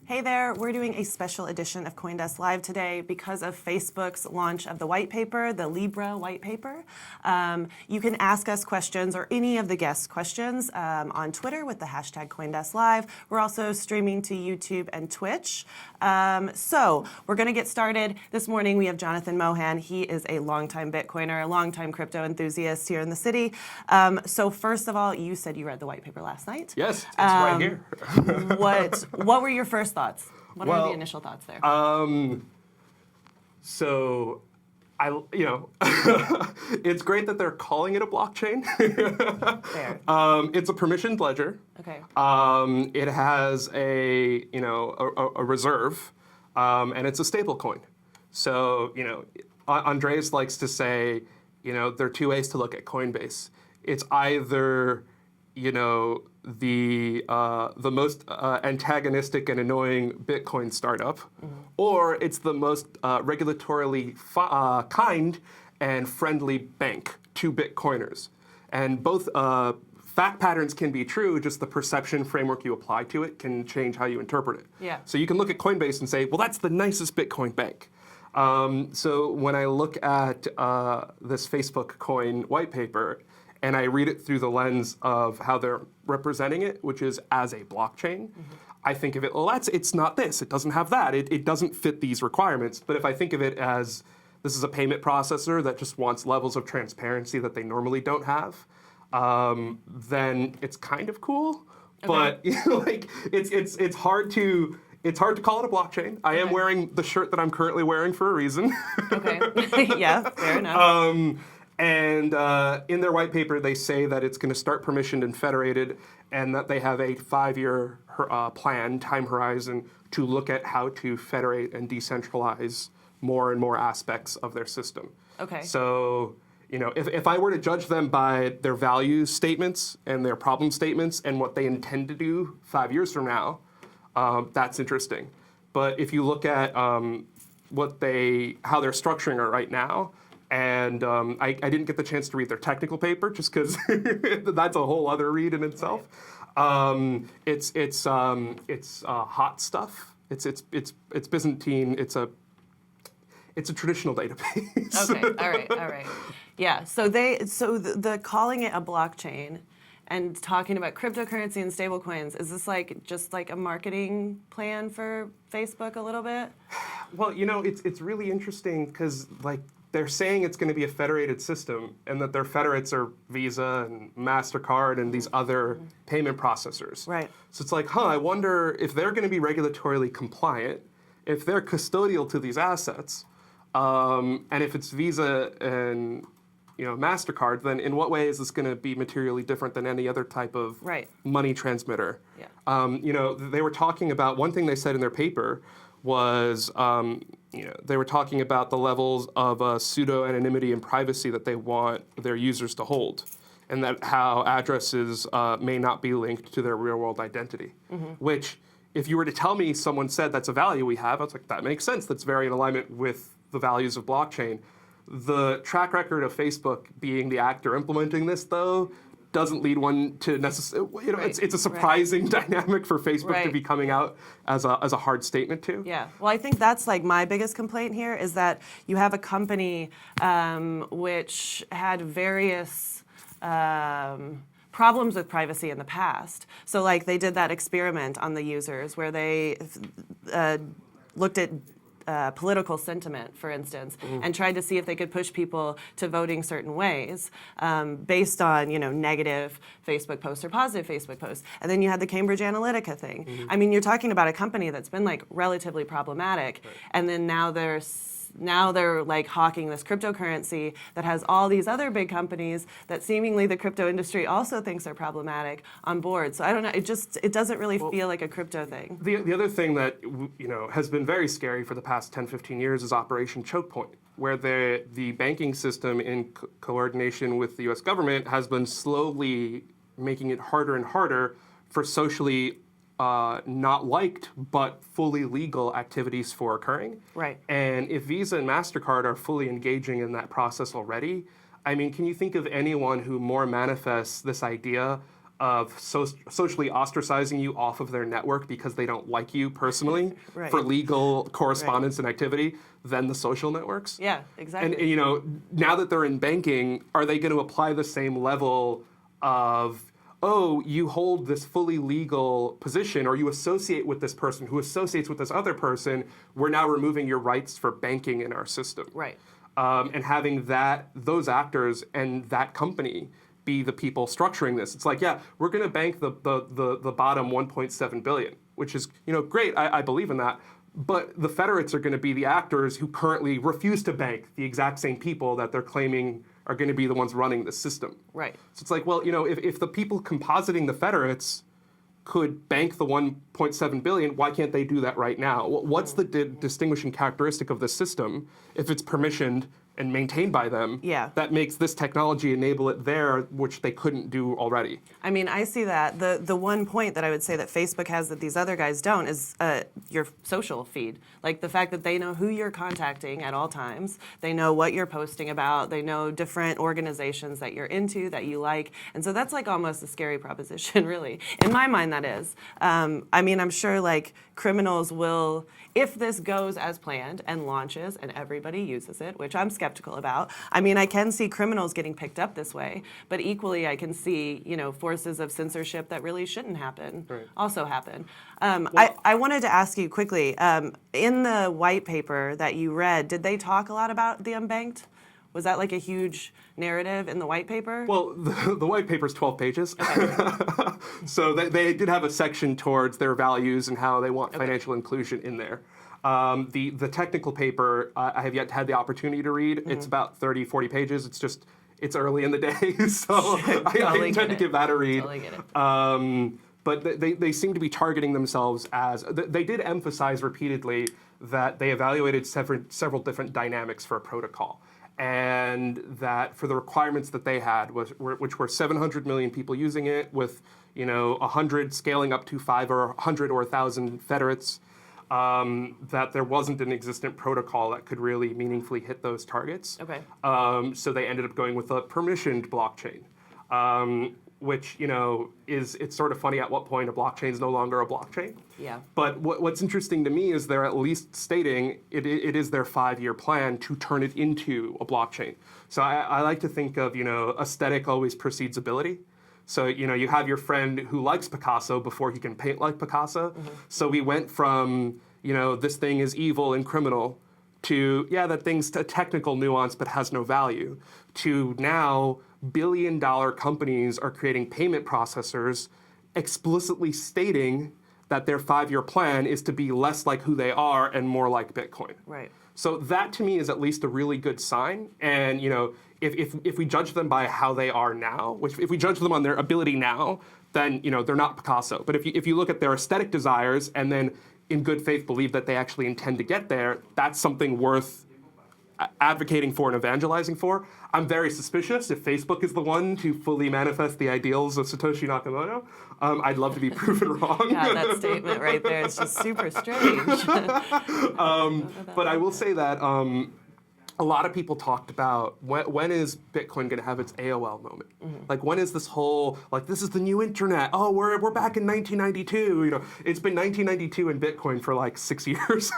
Hey there, we're doing a special edition of CoinDesk Live today because of Facebook's launch of the white paper, the Libra white paper. You can ask us questions or any of the guests' questions on Twitter with the hashtag CoinDesk Live. We're also streaming to YouTube and Twitch. So we're going to get started. This morning we have Jonathan Mohan. He is a longtime Bitcoiner, a longtime crypto enthusiast here in the city. So first of all, you said you read the white paper last night. Yes, it's right here. What were your first thoughts? What are the initial thoughts there? So, it's great that they're calling it a blockchain. Fair. It's a permissioned ledger. Okay. It has a reserve, and it's a stable coin. So, Andreas likes to say, there are two ways to look at Coinbase. It's either, the most antagonistic and annoying Bitcoin startup, or it's the most regulatorily kind and friendly bank to Bitcoiners. And both fact patterns can be true, just the perception framework you apply to it can change how you interpret it. Yeah. So you can look at Coinbase and say, well, that's the nicest Bitcoin bank. So when I look at this Facebook coin white paper, and I read it through the lens of how they're representing it, which is as a blockchain, I think of it, well, it's not this, it doesn't have that, it doesn't fit these requirements. But if I think of it as this is a payment processor that just wants levels of transparency that they normally don't have, then it's kind of cool. Okay. But it's hard to call it a blockchain. I am wearing the shirt that I'm currently wearing for a reason. Okay. Yeah, fair enough. And in their white paper, they say that it's going to start permissioned and federated, and that they have a 5-year plan, time horizon, to look at how to federate and decentralize more and more aspects of their system. Okay. So, if I were to judge them by their value statements and their problem statements and what they intend to do 5 years from now, that's interesting. But if you look at how they're structuring it right now, and I didn't get the chance to read their technical paper just because that's a whole other read in itself. It's hot stuff. It's Byzantine. It's a traditional database. Okay. All right. Yeah. So the calling it a blockchain and talking about cryptocurrency and stablecoins, is this just like a marketing plan for Facebook a little bit? Well, it's really interesting because they're saying it's going to be a federated system, and that their federates are Visa and MasterCard and these other payment processors. Right. So it's I wonder if they're going to be regulatorily compliant, if they're custodial to these assets, and if it's Visa and MasterCard, then in what way is this going to be materially different than any other type of money transmitter? Yeah. They were talking about, one thing they said in their paper was, they were talking about the levels of pseudo-anonymity and privacy that they want their users to hold, and that how addresses may not be linked to their real-world identity, which, if you were to tell me someone said that's a value we have, I was like, that makes sense. That's very in alignment with the values of blockchain. The track record of Facebook being the actor implementing this, though, doesn't lead one to necessarily, it's a surprising dynamic for Facebook to be coming out as a hard statement to. Yeah, well, I think that's my biggest complaint here is that you have a company which had various problems with privacy in the past. So they did that experiment on the users where they looked at political sentiment, for instance, and tried to see if they could push people to voting certain ways based on, negative Facebook posts or positive Facebook posts. And then you had the Cambridge Analytica thing. I mean, you're talking about a company that's been relatively problematic, and then now they're hawking this cryptocurrency that has all these other big companies that seemingly the crypto industry also thinks are problematic on board. So I don't know, it doesn't really feel like a crypto thing. The other thing that has been very scary for the past 10, 15 years is Operation Choke Point, where the banking system in coordination with the US government has been slowly making it harder and harder for socially not liked but fully legal activities for occurring. Right. And if Visa and MasterCard are fully engaging in that process already, I mean, can you think of anyone who more manifests this idea of socially ostracizing you off of their network because they don't like you personally for legal correspondence and activity than the social networks. Yeah, exactly. And you know, now that they're in banking, are they going to apply the same level of, oh, you hold this fully legal position, or you associate with this person who associates with this other person, we're now removing your rights for banking in our system. Right. And having those actors and that company be the people structuring this. It's like, yeah, we're going to bank the bottom 1.7 billion, which is, you know, great. I believe in that. But the federates are going to be the actors who currently refuse to bank the exact same people that they're claiming are going to be the ones running the system. Right. So it's like, well, you know, if the people compositing the federates could bank the 1.7 billion, why can't they do that right now? What's the distinguishing characteristic of the system if it's permissioned and maintained by them that makes this technology enable it there, which they couldn't do already? I mean, I see that. The one point that I would say that Facebook has that these other guys don't is your social feed. Like the fact that they know who you're contacting at all times. They know what you're posting about. They know different organizations that you're into, that you like. And so that's like almost a scary proposition, really. In my mind, that is. I mean, I'm sure like criminals will, if this goes as planned and launches and everybody uses it, which I'm skeptical about. I mean, I can see criminals getting picked up this way, but equally I can see, you know, forces of censorship that really shouldn't happen also happen. I wanted to ask you quickly, in the white paper that you read, did they talk a lot about the unbanked? Was that like a huge narrative in the white paper? Well, the white paper is 12 pages. Okay. So they did have a section towards their values and how they want financial inclusion in there. The technical paper, I have yet had the opportunity to read. It's about 30, 40 pages. It's early in the day, so I intend to give that a read. Totally get it. But they seem to be targeting themselves as, they did emphasize repeatedly that they evaluated several different dynamics for a protocol. And that for the requirements that they had, which were 700 million people using it, with 100 scaling up to 5 or 100 or 1,000 federates, that there wasn't an existent protocol that could really meaningfully hit those targets. Okay. So they ended up going with a permissioned blockchain, which it's sort of funny at what point a blockchain is no longer a blockchain. Yeah. But what's interesting to me is they're at least stating it is their 5-year plan to turn it into a blockchain. So I like to think of aesthetic always precedes ability. So you have your friend who likes Picasso before he can paint like Picasso. Mm-hmm. So we went from this thing is evil and criminal to that thing's a technical nuance but has no value, to now billion-dollar companies are creating payment processors explicitly stating that their 5-year plan is to be less like who they are and more like Bitcoin. Right. So that to me is at least a really good sign. And if we judge them by how they are now, if we judge them on their ability now, then they're not Picasso. But if you look at their aesthetic desires and then in good faith believe that they actually intend to get there, that's something worth advocating for and evangelizing for. I'm very suspicious if Facebook is the one to fully manifest the ideals of Satoshi Nakamoto. I'd love to be proven wrong. Yeah, that statement right there is just super strange. But I will say that a lot of people talked about when is Bitcoin going to have its AOL moment? Mm-hmm. Like when is this whole, like this is the new internet, oh we're back in 1992, it's been 1992 in Bitcoin for like 6 years.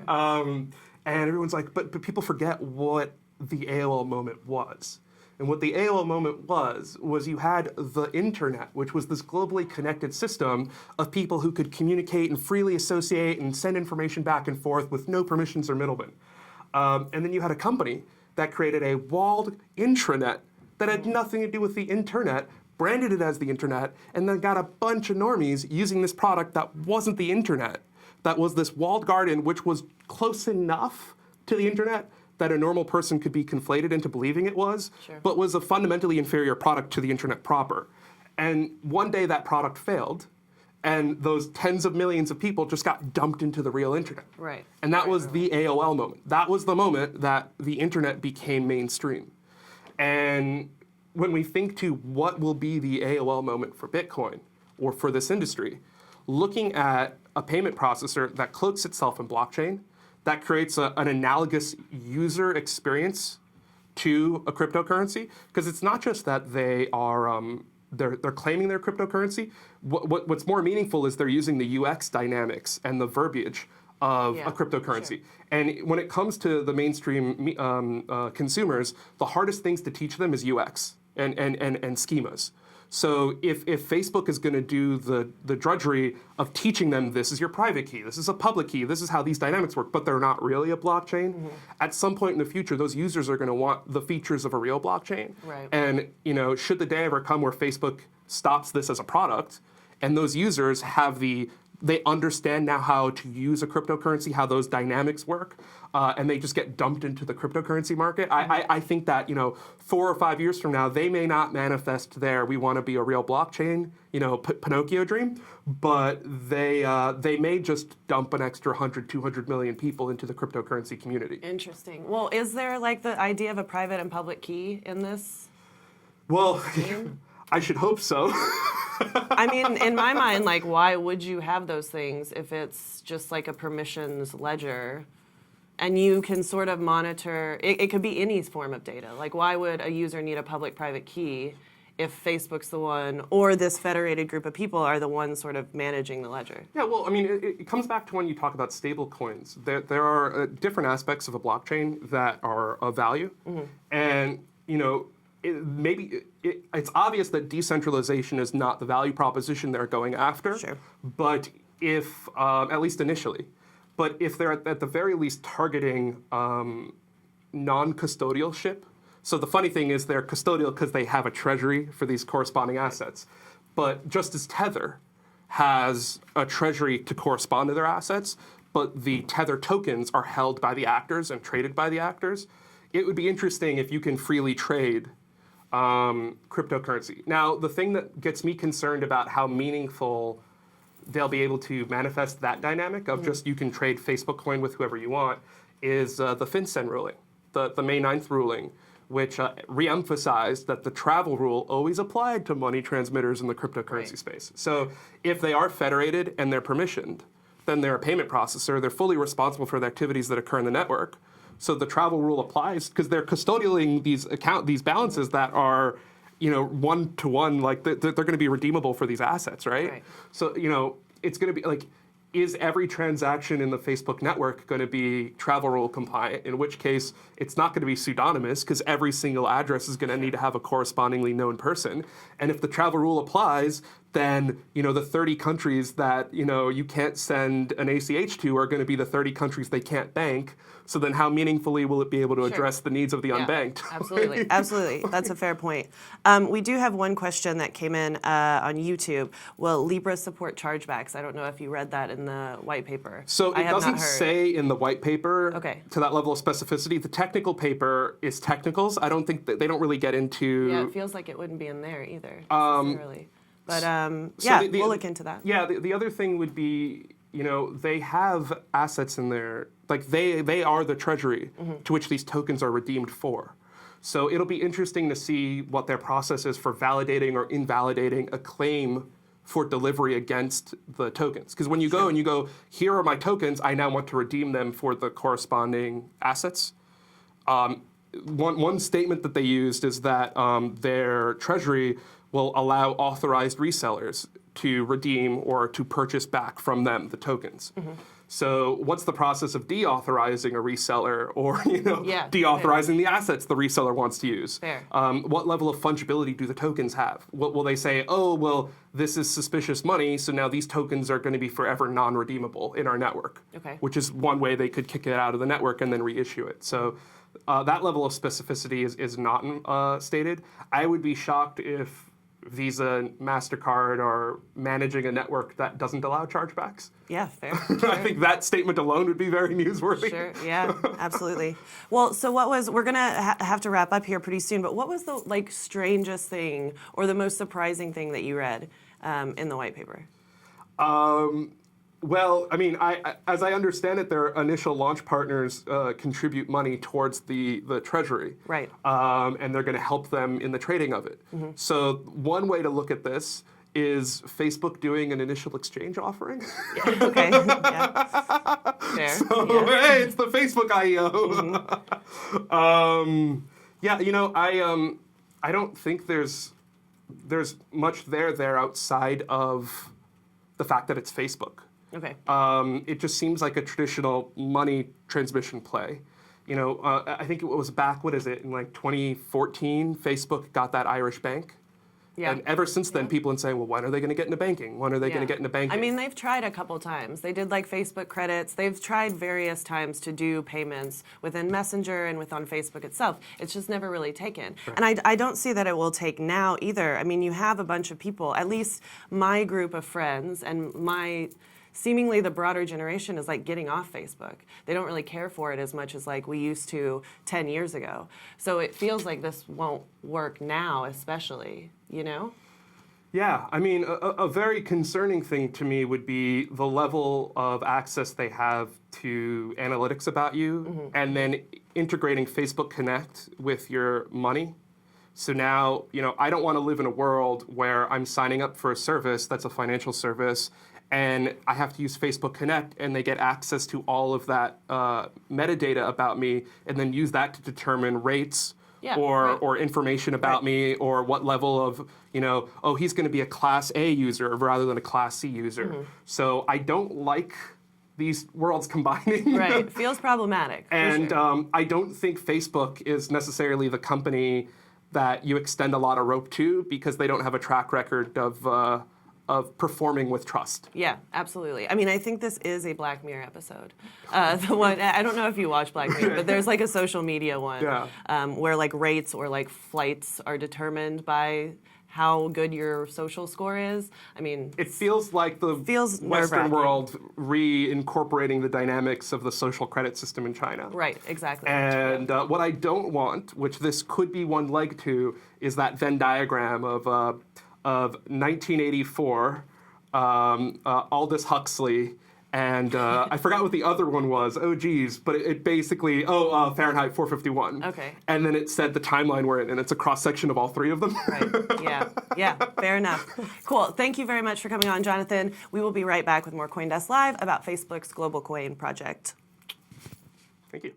Sure. And everyone's like, but people forget what the AOL moment was. And what the AOL moment was you had the internet, which was this globally connected system of people who could communicate and freely associate and send information back and forth with no permissions or middlemen. And then you had a company that created a walled intranet that had nothing to do with the internet, branded it as the internet, and then got a bunch of normies using this product that wasn't the internet. That was this walled garden, which was close enough to the internet that a normal person could be conflated into believing it was, sure, but was a fundamentally inferior product to the internet proper. And one day that product failed, and those tens of millions of people just got dumped into the real internet. Right. And that was the AOL moment. That was the moment that the internet became mainstream. And when we think to what will be the AOL moment for Bitcoin or for this industry, looking at a payment processor that cloaks itself in blockchain, that creates an analogous user experience to a cryptocurrency, because it's not just that they are they're claiming their cryptocurrency. What's more meaningful is they're using the UX dynamics and the verbiage of a cryptocurrency. Sure. And when it comes to the mainstream consumers, the hardest things to teach them is UX and schemas. So if Facebook is going to do the drudgery of teaching them this is your private key, this is a public key, this is how these dynamics work, but they're not really a blockchain, at some point in the future, those users are going to want the features of a real blockchain. Right. And should the day ever come where Facebook stops this as a product, and those users have they understand now how to use a cryptocurrency, how those dynamics work, and they just get dumped into the cryptocurrency market. I think that 4 or 5 years from now, they may not manifest their "we want to be a real blockchain" Pinocchio dream, but they may just dump an extra 100, 200 million people into the cryptocurrency community. Interesting. Well, is there like the idea of a private and public key in this? Well, I should hope so. I mean, in my mind, like, why would you have those things if it's just like a permissions ledger? And you can sort of monitor, it could be any form of data. Like, why would a user need a public-private key if Facebook's the one, or this federated group of people are the ones sort of managing the ledger? Yeah, well, I mean, it comes back to when you talk about stable coins. There are different aspects of a blockchain that are of value. And, it's obvious that decentralization is not the value proposition they're going after. Sure. But if, at least initially, but if they're at the very least targeting non-custodialship, so the funny thing is they're custodial because they have a treasury for these corresponding assets. But just as Tether has a treasury to correspond to their assets, but the Tether tokens are held by the actors and traded by the actors, it would be interesting if you can freely trade cryptocurrency. Now, the thing that gets me concerned about how meaningful they'll be able to manifest that dynamic of just you can trade Facebook coin with whoever you want is the FinCEN ruling, the May 9th ruling, which re-emphasized that the travel rule always applied to money transmitters in the cryptocurrency space. So if they are federated and they're permissioned, then they're a payment processor. They're fully responsible for the activities that occur in the network. So the travel rule applies because they're custodialing these balances that are, one-to-one, like they're going to be redeemable for these assets, right? So, it's going to be like, is every transaction in the Facebook network going to be travel rule compliant? In which case, it's not going to be pseudonymous because every single address is going to need to have a correspondingly known person. And if the travel rule applies, then the 30 countries that you can't send an ACH to are going to be the 30 countries they can't bank. So then how meaningfully will it be able to address the needs of the unbanked? Absolutely. Absolutely. That's a fair point. We do have one question that came in on YouTube. Will Libra support chargebacks? I don't know if you read that in the white paper. So it doesn't say in the white paper to that level of specificity. The technical paper is technicals. I don't think that they don't really get into... Yeah, it feels like it wouldn't be in there either, necessarily. But we'll look into that. Yeah, the other thing would be, they have assets in there. Like they are the treasury to which these tokens are redeemed for. So it'll be interesting to see what their process is for validating or invalidating a claim for delivery against the tokens. Because when you go and you go, here are my tokens, I now want to redeem them for the corresponding assets. One statement that they used is that their treasury will allow authorized resellers to redeem or to purchase back from them the tokens. So what's the process of deauthorizing a reseller or deauthorizing the assets the reseller wants to use? What level of fungibility do the tokens have? Will they say, oh, well, this is suspicious money, so now these tokens are going to be forever non-redeemable in our network, which is one way they could kick it out of the network and then reissue it. So that level of specificity is not stated. I would be shocked if Visa and MasterCard are managing a network that doesn't allow chargebacks. Yeah, fair. I think that statement alone would be very newsworthy. Sure, yeah, absolutely. Well, so we're going to have to wrap up here pretty soon, but what was the strangest thing or the most surprising thing that you read in the white paper? Well, I mean, as I understand it, their initial launch partners contribute money towards the treasury. Right. And they're going to help them in the trading of it. So one way to look at this is Facebook doing an initial exchange offering. Okay. Yeah. Fair. So, hey, it's the Facebook IEO. I don't think there's there's much there outside of the fact that it's Facebook. Okay. It just seems like a traditional money transmission play. I think it was back, what is it, in like 2014, Facebook got that Irish bank. Yeah. And ever since then, people have been saying, well, when are they going to get into banking? When are they going to get into banking? I mean, they've tried a couple times. They did like Facebook credits. They've tried various times to do payments within Messenger and on Facebook itself. It's just never really taken. Right. And I don't see that it will take now either. I mean, you have a bunch of people, at least my group of friends and seemingly the broader generation is like getting off Facebook. They don't really care for it as much as like we used to 10 years ago. So it feels like this won't work now, especially, Yeah, I mean, a very concerning thing to me would be the level of access they have to analytics about you, and then integrating Facebook Connect with your money. So now, I don't want to live in a world where I'm signing up for a service that's a financial service, and I have to use Facebook Connect, and they get access to all of that metadata about me, and then use that to determine rates or information about me, or what level of, he's going to be a Class A user rather than a Class C user. So I don't like these worlds combining. Right, it feels problematic. And I don't think Facebook is necessarily the company that you extend a lot of rope to, because they don't have a track record of performing with trust. Yeah, absolutely. I mean, I think this is a Black Mirror episode. The one, I don't know if you watch Black Mirror, but there's like a social media one where like rates or like flights are determined by how good your social score is. I mean, it feels like the Western world reincorporating the dynamics of the social credit system in China. Right, exactly. And what I don't want, which this could be one leg to, is that Venn diagram of 1984, Aldous Huxley, and I forgot what the other one was. Oh, geez. But it basically, Fahrenheit 451. Okay. And then it said the timeline we're in, and it's a cross-section of all three of them. Right. Yeah, fair enough. Cool. Thank you very much for coming on, Jonathan. We will be right back with more CoinDesk Live about Facebook's Global Coin project. Thank you.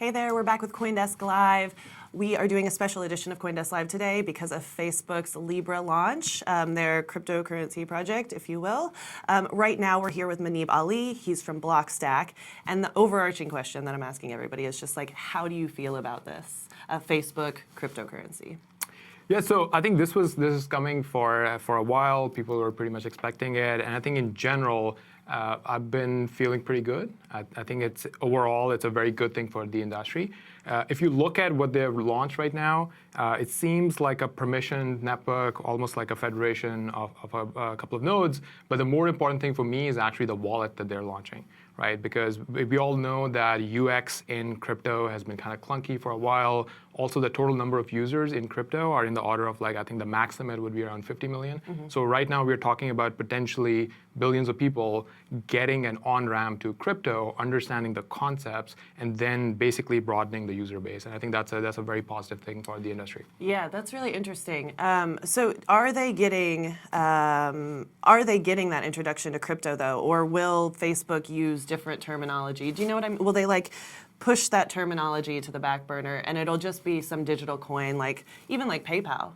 Hey there, we're back with CoinDesk Live. We are doing a special edition of CoinDesk Live today because of Facebook's Libra launch, their cryptocurrency project, if you will. Right now, we're here with Muneeb Ali. He's from Blockstack. And the overarching question that I'm asking everybody is just like, how do you feel about this Facebook cryptocurrency? Yeah, so I think this is coming for a while. People were pretty much expecting it, and I think in general, I've been feeling pretty good. I think overall it's a very good thing for the industry. If you look at what they've launched right now, it seems like a permissioned network, almost like a federation of a couple of nodes. But the more important thing for me is actually the wallet that they're launching, right? Because we all know that UX in crypto has been kind of clunky for a while. Also, the total number of users in crypto are in the order of, like, I think the max limit would be around 50 million. Mm-hmm. So right now we're talking about potentially billions of people getting an on-ramp to crypto, understanding the concepts, and then basically broadening the user base. And I think that's a very positive thing for the industry. Yeah, that's really interesting. So are they getting that introduction to crypto though, or will Facebook use different terminology? Do you know what I mean? Will they like push that terminology to the back burner and it'll just be some digital coin, like even like PayPal?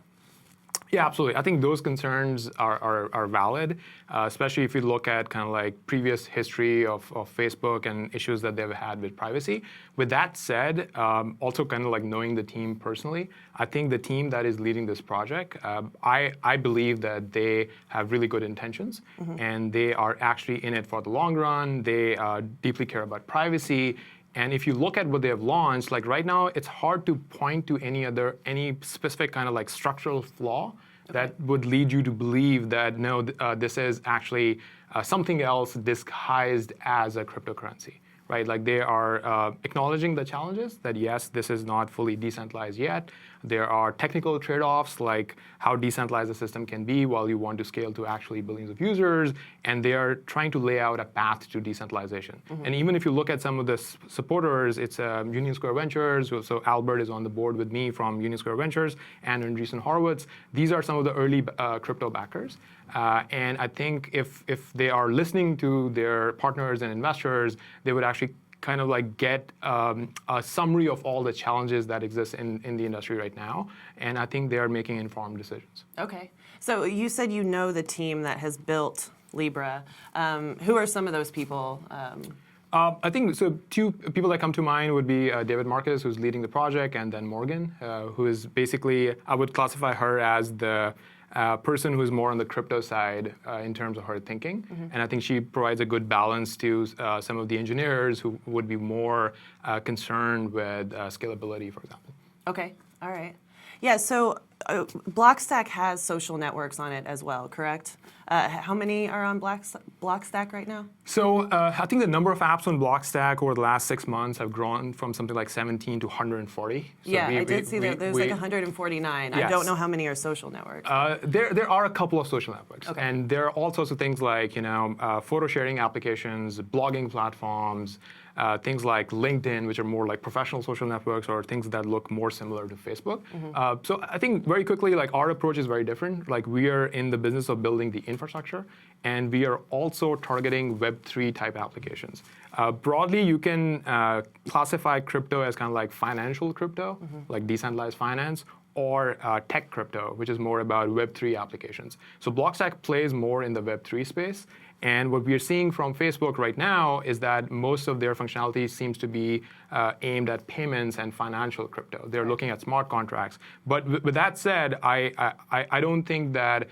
Yeah, absolutely. I think those concerns are valid, especially if you look at kind of like previous history of Facebook and issues that they've had with privacy. With that said, also kind of like knowing the team personally, I think the team that is leading this project, I believe that they have really good intentions, mm-hmm. and they are actually in it for the long run. They deeply care about privacy. And if you look at what they have launched, like right now, it's hard to point to any specific kind of like structural flaw that would lead you to believe that no, this is actually something else disguised as a cryptocurrency, right? Like they are acknowledging the challenges that yes, this is not fully decentralized yet. There are technical trade-offs like how decentralized the system can be while you want to scale to actually billions of users, and they are trying to lay out a path to decentralization. Mm-hmm. And even if you look at some of the supporters, it's Union Square Ventures, so Albert is on the board with me from Union Square Ventures, and Andreessen Horowitz. These are some of the early crypto backers. And I think if they are listening to their partners and investors, they would actually kind of like get a summary of all the challenges that exist in the industry right now. And I think they are making informed decisions. Okay. So you said you know the team that has built Libra. Who are some of those people? I think so. Two people that come to mind would be David Marcus, who's leading the project, and then Morgan, who is basically, I would classify her as the person who's more on the crypto side in terms of her thinking. Mm-hmm. And I think she provides a good balance to some of the engineers who would be more concerned with scalability, for example. Okay, all right. Yeah, so Blockstack has social networks on it as well, correct? How many are on Blockstack right now? So I think the number of apps on Blockstack over the last 6 months have grown from something like 17 to 140. So yeah, I did see that. There's like 149. Yes. I don't know how many are social networks. There are a couple of social networks. Okay. And there are all sorts of things like photo sharing applications, blogging platforms, things like LinkedIn, which are more like professional social networks, or things that look more similar to Facebook. Mm-hmm. So I think very quickly, like our approach is very different. Like we are in the business of building the infrastructure, and we are also targeting Web3 type applications. Broadly, you can classify crypto as kind of like financial crypto, mm-hmm. like decentralized finance, or tech crypto, which is more about Web3 applications. So Blockstack plays more in the Web3 space. And what we are seeing from Facebook right now is that most of their functionality seems to be aimed at payments and financial crypto. They're looking at smart contracts. But with that said, I don't think that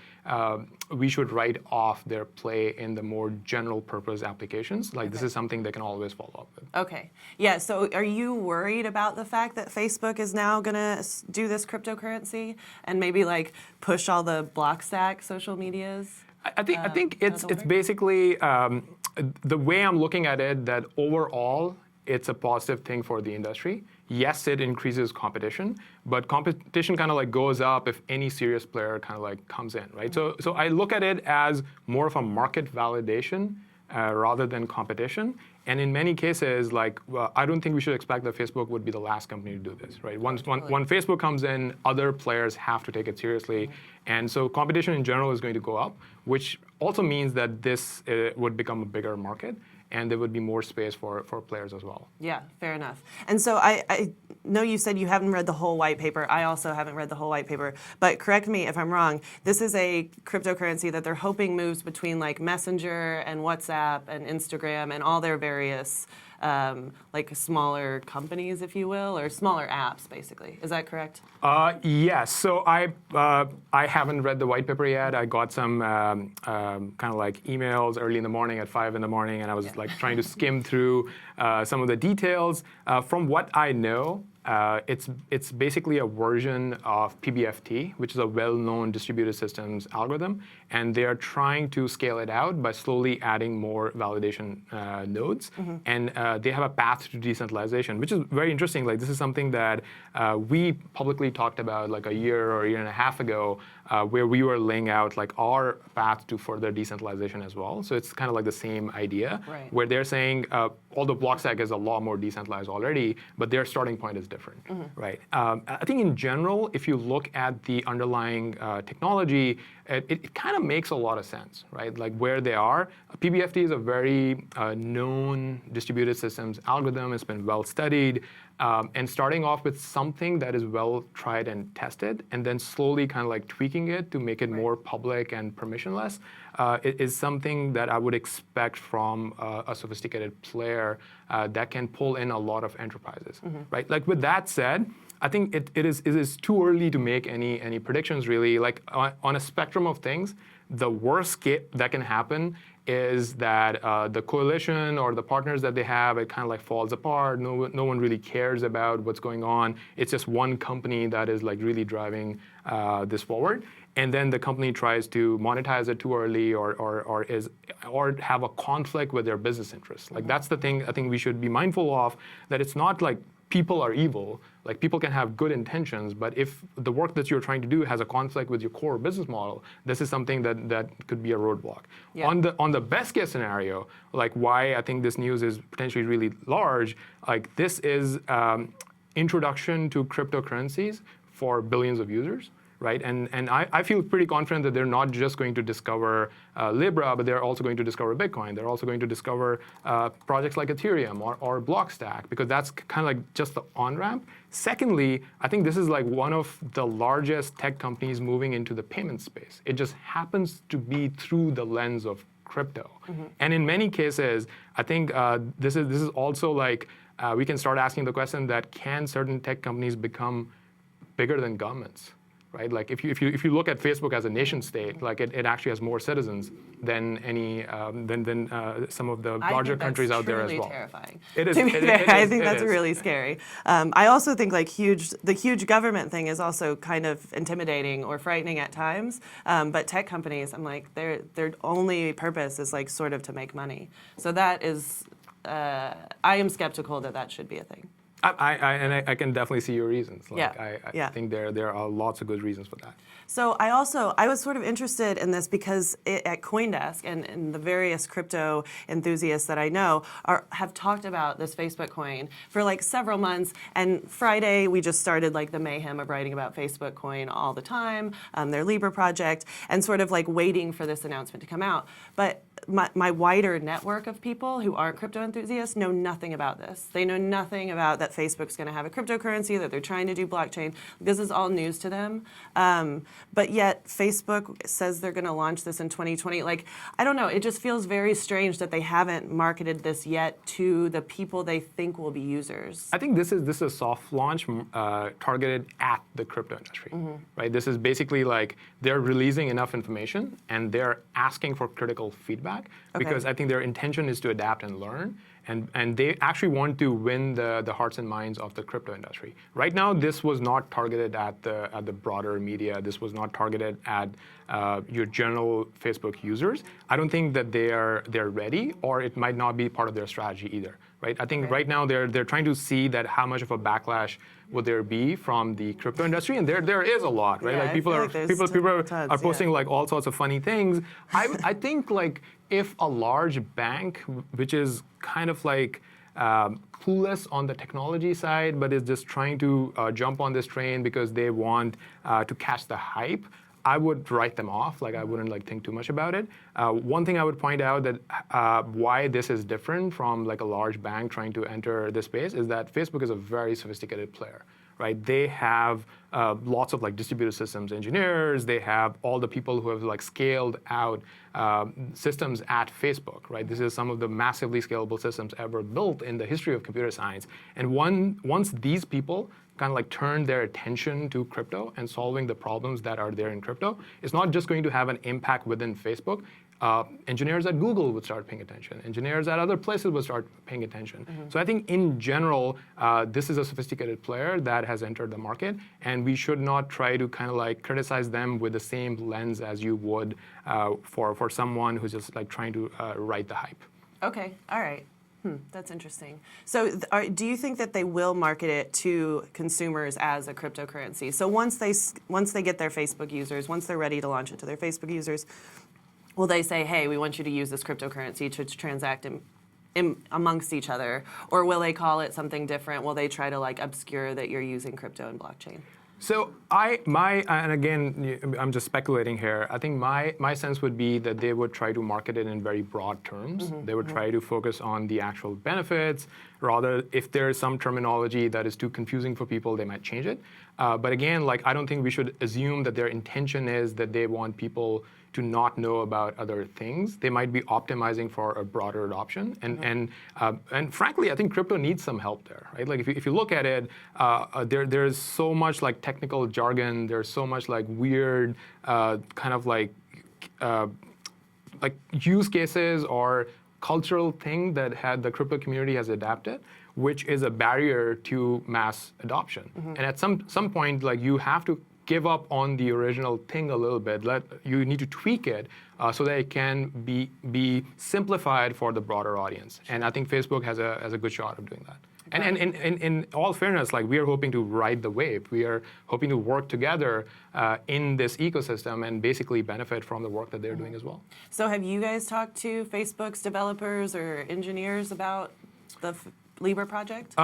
we should write off their play in the more general purpose applications. Like this is something they can always follow up with. Okay. Yeah, so are you worried about the fact that Facebook is now going to do this cryptocurrency and maybe like push all the Blockstack social medias? I think it's basically the way I'm looking at it, that overall it's a positive thing for the industry. Yes, it increases competition, but competition kind of like goes up if any serious player kind of like comes in, right? Mm-hmm. So I look at it as more of a market validation rather than competition. And in many cases, like I don't think we should expect that Facebook would be the last company to do this, right? When Facebook comes in, other players have to take it seriously. Mm-hmm. And so competition in general is going to go up, which also means that this would become a bigger market. and there would be more space for players as well. Yeah, fair enough. And so I know you said you haven't read the whole white paper. I also haven't read the whole white paper, but correct me if I'm wrong. This is a cryptocurrency that they're hoping moves between like Messenger and WhatsApp and Instagram and all their various like smaller companies, if you will, or smaller apps, basically. Is that correct? Yes. So I haven't read the white paper yet. I got some kind of like emails early in the morning at 5 in the morning, and I was like trying to skim through some of the details. From what I know, it's basically a version of PBFT, which is a well-known distributed systems algorithm, and they are trying to scale it out by slowly adding more validation nodes, and they have a path to decentralization, which is very interesting. Like this is something that we publicly talked about like a year or a year and a half ago, where we were laying out like our path to further decentralization as well. So it's kind of like the same idea, where they're saying, although Blockstack is a lot more decentralized already, but their starting point is different, right? I think in general, if you look at the underlying technology, it kind of makes a lot of sense, right? Like where they are, PBFT is a very known distributed systems algorithm. It's been well studied. And starting off with something that is well tried and tested, and then slowly kind of like tweaking it to make it more public and permissionless, it is something that I would expect from a sophisticated player that can pull in a lot of enterprises, right? Like with that said, I think it is too early to make any predictions really. Like on a spectrum of things, the worst that can happen is that the coalition or the partners that they have, it kind of like falls apart. No one really cares about what's going on. It's just one company that is like really driving this forward. And then the company tries to monetize it too early or have a conflict with their business interests. Like that's the thing I think we should be mindful of, that it's not like people are evil. Like people can have good intentions, but if the work that you're trying to do has a conflict with your core business model, this is something that could be a roadblock. Yeah. On the best case scenario, like why I think this news is potentially really large, like this is introduction to cryptocurrencies for billions of users. Right? And I feel pretty confident that they're not just going to discover Libra, but they're also going to discover Bitcoin. They're also going to discover projects like Ethereum or Blockstack, because that's kind of like just the on-ramp. Secondly, I think this is like one of the largest tech companies moving into the payment space. It just happens to be through the lens of crypto. And in many cases, I think this is also like, we can start asking the question that can certain tech companies become bigger than governments? Right? Like if you look at Facebook as a nation state, like it actually has more citizens than any than some of the larger countries out there as well. Terrifying. It is. I think that's really scary. I also think like the huge government thing is also kind of intimidating or frightening at times. But tech companies, I'm like their only purpose is like sort of to make money. So that is, I am skeptical that should be a thing. I can definitely see your reasons. Like, I think there are lots of good reasons for that. So I was sort of interested in this because at CoinDesk and the various crypto enthusiasts that I know have talked about this Facebook coin for like several months. And Friday we just started like the mayhem of writing about Facebook coin all the time, their Libra project, and sort of like waiting for this announcement to come out. But my wider network of people who aren't crypto enthusiasts know nothing about this. They know nothing about that Facebook's going to have a cryptocurrency, that they're trying to do blockchain. This is all news to them. But yet Facebook says they're going to launch this in 2020. Like, I don't know. It just feels very strange that they haven't marketed this yet to the people they think will be users. I think this is a soft launch targeted at the crypto industry, right? This is basically like they're releasing enough information and they're asking for critical feedback because I think their intention is to adapt and learn. And they actually want to win the hearts and minds of the crypto industry. Right now, this was not targeted at the broader media. This was not targeted at your general Facebook users. I don't think that they're ready, or it might not be part of their strategy either. Right? I think right now they're trying to see that how much of a backlash would there be from the crypto industry, and there is a lot, right? Yeah, like people are posting like all sorts of funny things. I think like if a large bank, which is kind of like clueless on the technology side, but is just trying to jump on this train because they want to catch the hype, I would write them off. Like, I wouldn't like think too much about it. One thing I would point out that why this is different from like a large bank trying to enter this space is that Facebook is a very sophisticated player. Right? They have lots of like distributed systems engineers. They have all the people who have like scaled out systems at Facebook. Right? This is some of the massively scalable systems ever built in the history of computer science. And once these people kind of like turn their attention to crypto and solving the problems that are there in crypto, it's not just going to have an impact within Facebook. Engineers at Google would start paying attention. Engineers at other places would start paying attention. So I think in general, this is a sophisticated player that has entered the market, and we should not try to kind of like criticize them with the same lens as you would for someone who's just like trying to ride the hype. Okay, all right. That's interesting. So do you think that they will market it to consumers as a cryptocurrency? So once they get their Facebook users, once they're ready to launch it to their Facebook users, will they say, hey, we want you to use this cryptocurrency to transact amongst each other? Or will they call it something different? Will they try to like obscure that you're using crypto and blockchain? So and again, I'm just speculating here. I think my sense would be that they would try to market it in very broad terms. They would try to focus on the actual benefits. Rather, if there is some terminology that is too confusing for people, they might change it. But again, like I don't think we should assume that their intention is that they want people to not know about other things. They might be optimizing for a broader adoption. And frankly, I think crypto needs some help there, right? Like if you look at it, there's so much like technical jargon. There's so much like weird kind of like use cases or cultural thing that the crypto community has adapted, which is a barrier to mass adoption. And at some point, like you have to give up on the original thing a little bit. You need to tweak it so that it can be simplified for the broader audience. And I think Facebook has a good shot of doing that. And in all fairness, like we are hoping to ride the wave. We are hoping to work together in this ecosystem and basically benefit from the work that they're doing as well. So have you guys talked to Facebook's developers or engineers about the Libra project?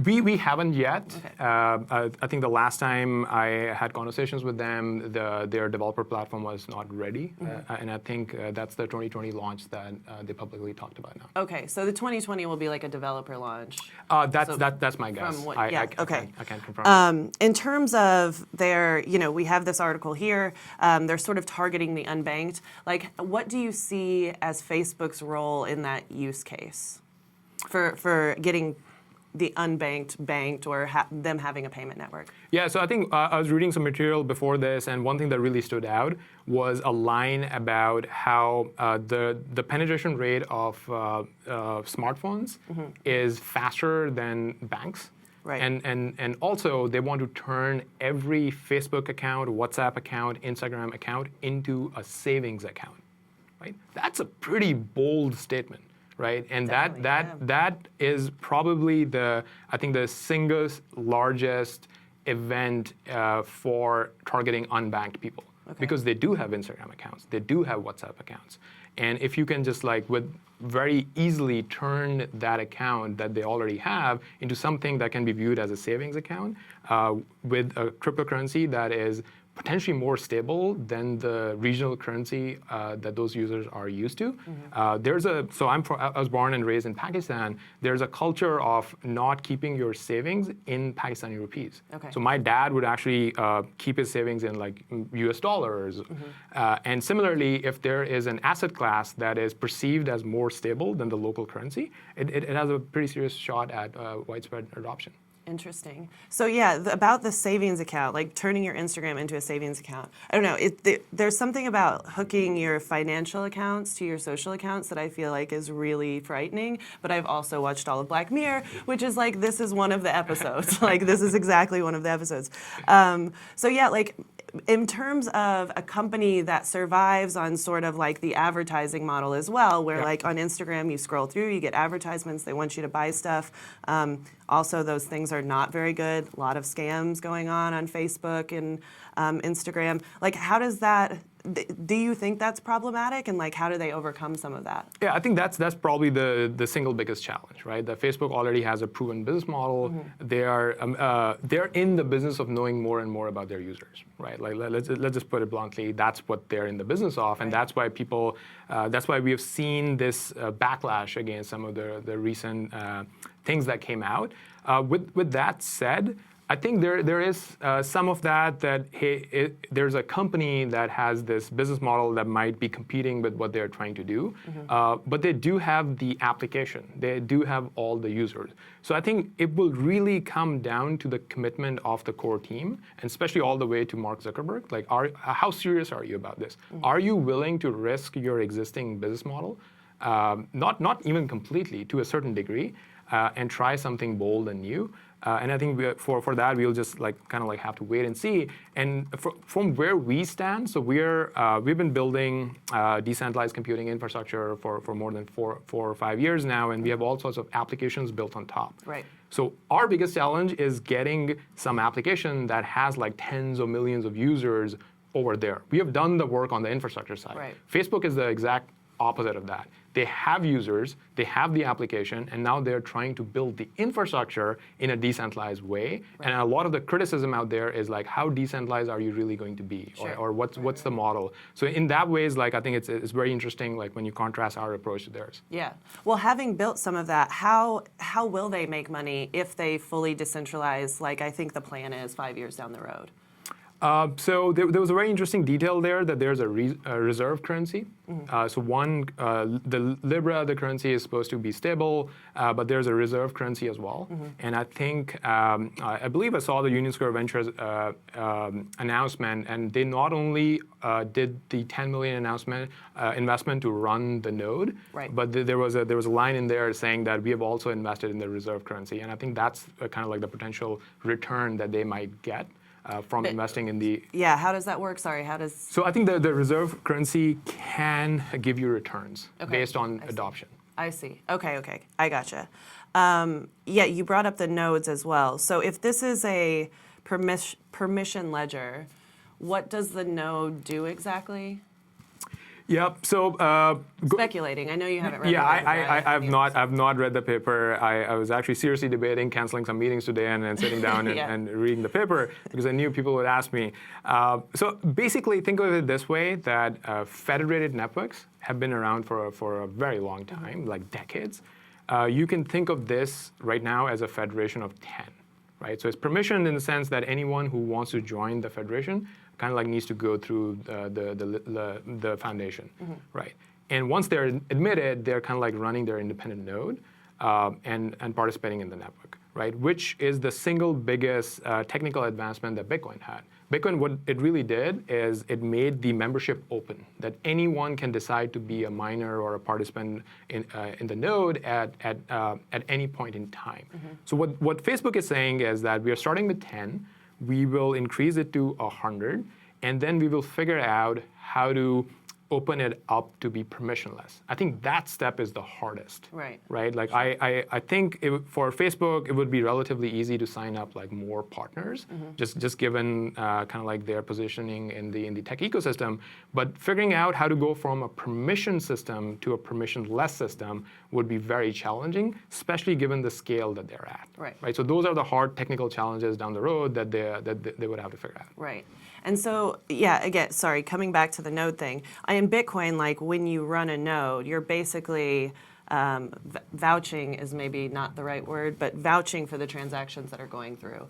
We haven't yet. Okay. I think the last time I had conversations with them, their developer platform was not ready. And I think that's the 2020 launch that they publicly talked about now. Okay, so the 2020 will be like a developer launch. That's my guess. I can't confirm. In terms of their, we have this article here. They're sort of targeting the unbanked. Like, what do you see as Facebook's role in that use case for getting the unbanked banked or them having a payment network? Yeah, so I think I was reading some material before this, and one thing that really stood out was a line about how the penetration rate of smartphones is faster than banks. Right. And also, they want to turn every Facebook account, WhatsApp account, Instagram account into a savings account. Right? That's a pretty bold statement. Right, and that is probably the single largest event for targeting unbanked people, because they do have Instagram accounts, they do have WhatsApp accounts, and if you can just like very easily turn that account that they already have into something that can be viewed as a savings account with a cryptocurrency that is potentially more stable than the regional currency that those users are used to. I was born and raised in Pakistan. There's a culture of not keeping your savings in Pakistani rupees. Okay. So my dad would actually keep his savings in like US dollars. And similarly, if there is an asset class that is perceived as more stable than the local currency, it has a pretty serious shot at widespread adoption. Interesting. So yeah, about the savings account, like turning your Instagram into a savings account. I don't know. There's something about hooking your financial accounts to your social accounts that I feel like is really frightening. But I've also watched all of Black Mirror, which is like, this is one of the episodes. Like, this is exactly one of the episodes. So yeah, like, in terms of a company that survives on sort of like the advertising model as well, where like on Instagram you scroll through, you get advertisements, they want you to buy stuff. Also, those things are not very good. A lot of scams going on Facebook and Instagram. Like, how does that do you think that's problematic, and like how do they overcome some of that? Yeah, I think that's probably the single biggest challenge, right? That Facebook already has a proven business model. They're in the business of knowing more and more about their users, right? Like let's just put it bluntly, that's what they're in the business of, and that's why people, that's why we have seen this backlash against some of the recent things that came out. With that said, I think there is some of that hey, there's a company that has this business model that might be competing with what they're trying to do, but they do have the application. They do have all the users. So I think it will really come down to the commitment of the core team, and especially all the way to Mark Zuckerberg. Like, how serious are you about this? Are you willing to risk your existing business model, not even completely, to a certain degree, and try something bold and new? And I think for that, we'll just kind of have to wait and see. And from where we stand, so we've been building decentralized computing infrastructure for more than four or 5 years now, and we have all sorts of applications built on top. Right. So our biggest challenge is getting some application that has like tens of millions of users over there. We have done the work on the infrastructure side. Right. Facebook is the exact opposite of that. They have users, they have the application, and now they're trying to build the infrastructure in a decentralized way. Right. And a lot of the criticism out there is like, how decentralized are you really going to be? Sure. Or what's the model? So in that ways, I think it's very interesting, when you contrast our approach to theirs. Yeah. Well, having built some of that, how will they make money if they fully decentralize, like I think the plan is 5 years down the road? So there was a very interesting detail there that there's a reserve currency. So the Libra, the currency, is supposed to be stable, but there's a reserve currency as well. And I think, I believe I saw the Union Square Ventures announcement, and they not only did the 10 million investment to run the node, right. but there was a line in there saying that we have also invested in the reserve currency. And I think that's kind of like the potential return that they might get. From investing in the... Yeah, how does that work? Sorry, how does... So I think the reserve currency can give you returns based on adoption. I see. Okay, I gotcha. Yeah, you brought up the nodes as well. So if this is a permission ledger, what does the node do exactly? Yep. So speculating. I know you haven't read. Yeah, the paper. I've not read the paper. I was actually seriously debating canceling some meetings today and sitting down and reading the paper because I knew people would ask me. So basically, think of it this way: that federated networks have been around for a very long time, like decades. You can think of this right now as a federation of 10, right? So it's permissioned in the sense that anyone who wants to join the federation kind of needs to go through the foundation, right? And once they're admitted, they're kind of running their independent node and participating in the network, right? Which is the single biggest technical advancement that Bitcoin had. Bitcoin, what it really did is it made the membership open, that anyone can decide to be a miner or a participant in the node at any point in time. So what Facebook is saying is that we are starting with 10, we will increase it to 100, and then we will figure out how to open it up to be permissionless. I think that step is the hardest. Right. Right. I think for Facebook, it would be relatively easy to sign up more partners, just given kind of their positioning in the tech ecosystem. But figuring out how to go from a permission system to a permissionless system would be very challenging, especially given the scale that they're at. Right. Right. So those are the hard technical challenges down the road that they would have to figure out. Right. And so, yeah, again, sorry, coming back to the node thing, in Bitcoin, when you run a node, you're basically vouching is maybe not the right word, but vouching for the transactions that are going through.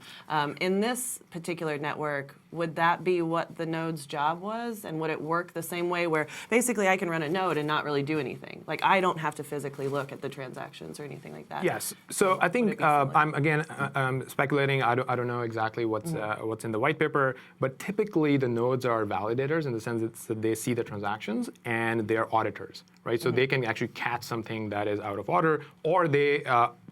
In this particular network, would that be what the node's job was? And would it work the same way where basically I can run a node and not really do anything? I don't have to physically look at the transactions or anything like that? Yes. So I think I'm speculating. I don't know exactly what's in the white paper, but typically the nodes are validators in the sense that they see the transactions and they're auditors, right? So they can actually catch something that is out of order, or they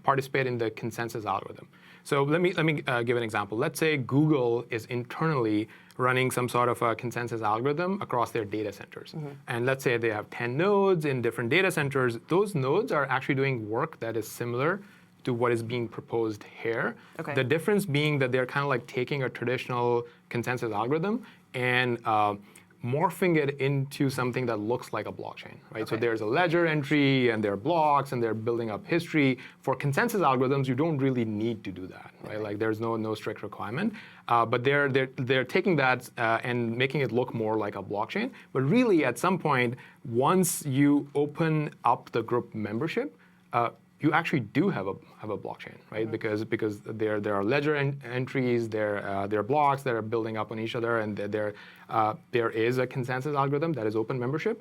participate in the consensus algorithm. So let me give an example. Let's say Google is internally running some sort of a consensus algorithm across their data centers. And let's say they have 10 nodes in different data centers. Those nodes are actually doing work that is similar to what is being proposed here. Okay. The difference being that they're kind of taking a traditional consensus algorithm and morphing it into something that looks like a blockchain, right? So Okay. there's a ledger entry, and there are blocks, and they're building up history. For consensus algorithms, you don't really need to do that, right? Okay. Like there's no strict requirement. But they're taking that and making it look more like a blockchain. But really, at some point, once you open up the group membership, you actually do have a blockchain, right? Because there are ledger entries, there are blocks that are building up on each other, and there is a consensus algorithm that is open membership.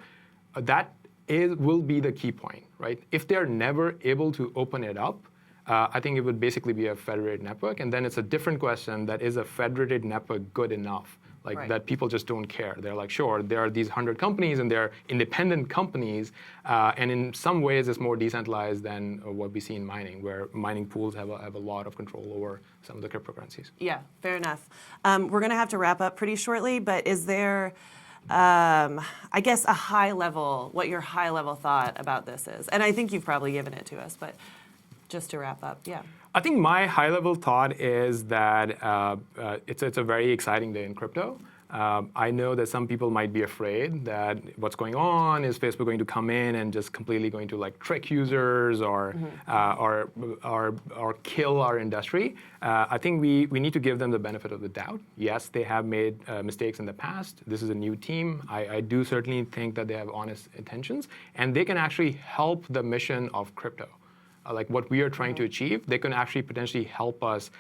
Will be the key point, right? If they're never able to open it up, I think it would basically be a federated network, and then it's a different question: that is a federated network good enough? Like Right. that people just don't care. They're like, sure, there are these 100 companies and they're independent companies, and in some ways it's more decentralized than what we see in mining, where mining pools have a lot of control over some of the cryptocurrencies. Yeah, fair enough. We're going to have to wrap up pretty shortly, but is there, I guess, what your high level thought about this is? And I think you've probably given it to us, but just to wrap up, yeah. I think my high-level thought is that it's a very exciting day in crypto. I know that some people might be afraid that what's going on is Facebook going to come in and just completely going to like trick users or kill our industry. I think we need to give them the benefit of the doubt. Yes, they have made mistakes in the past. This is a new team. I do certainly think that they have honest intentions, and they can actually help the mission of crypto. Like what we are trying to achieve, they can actually potentially help us,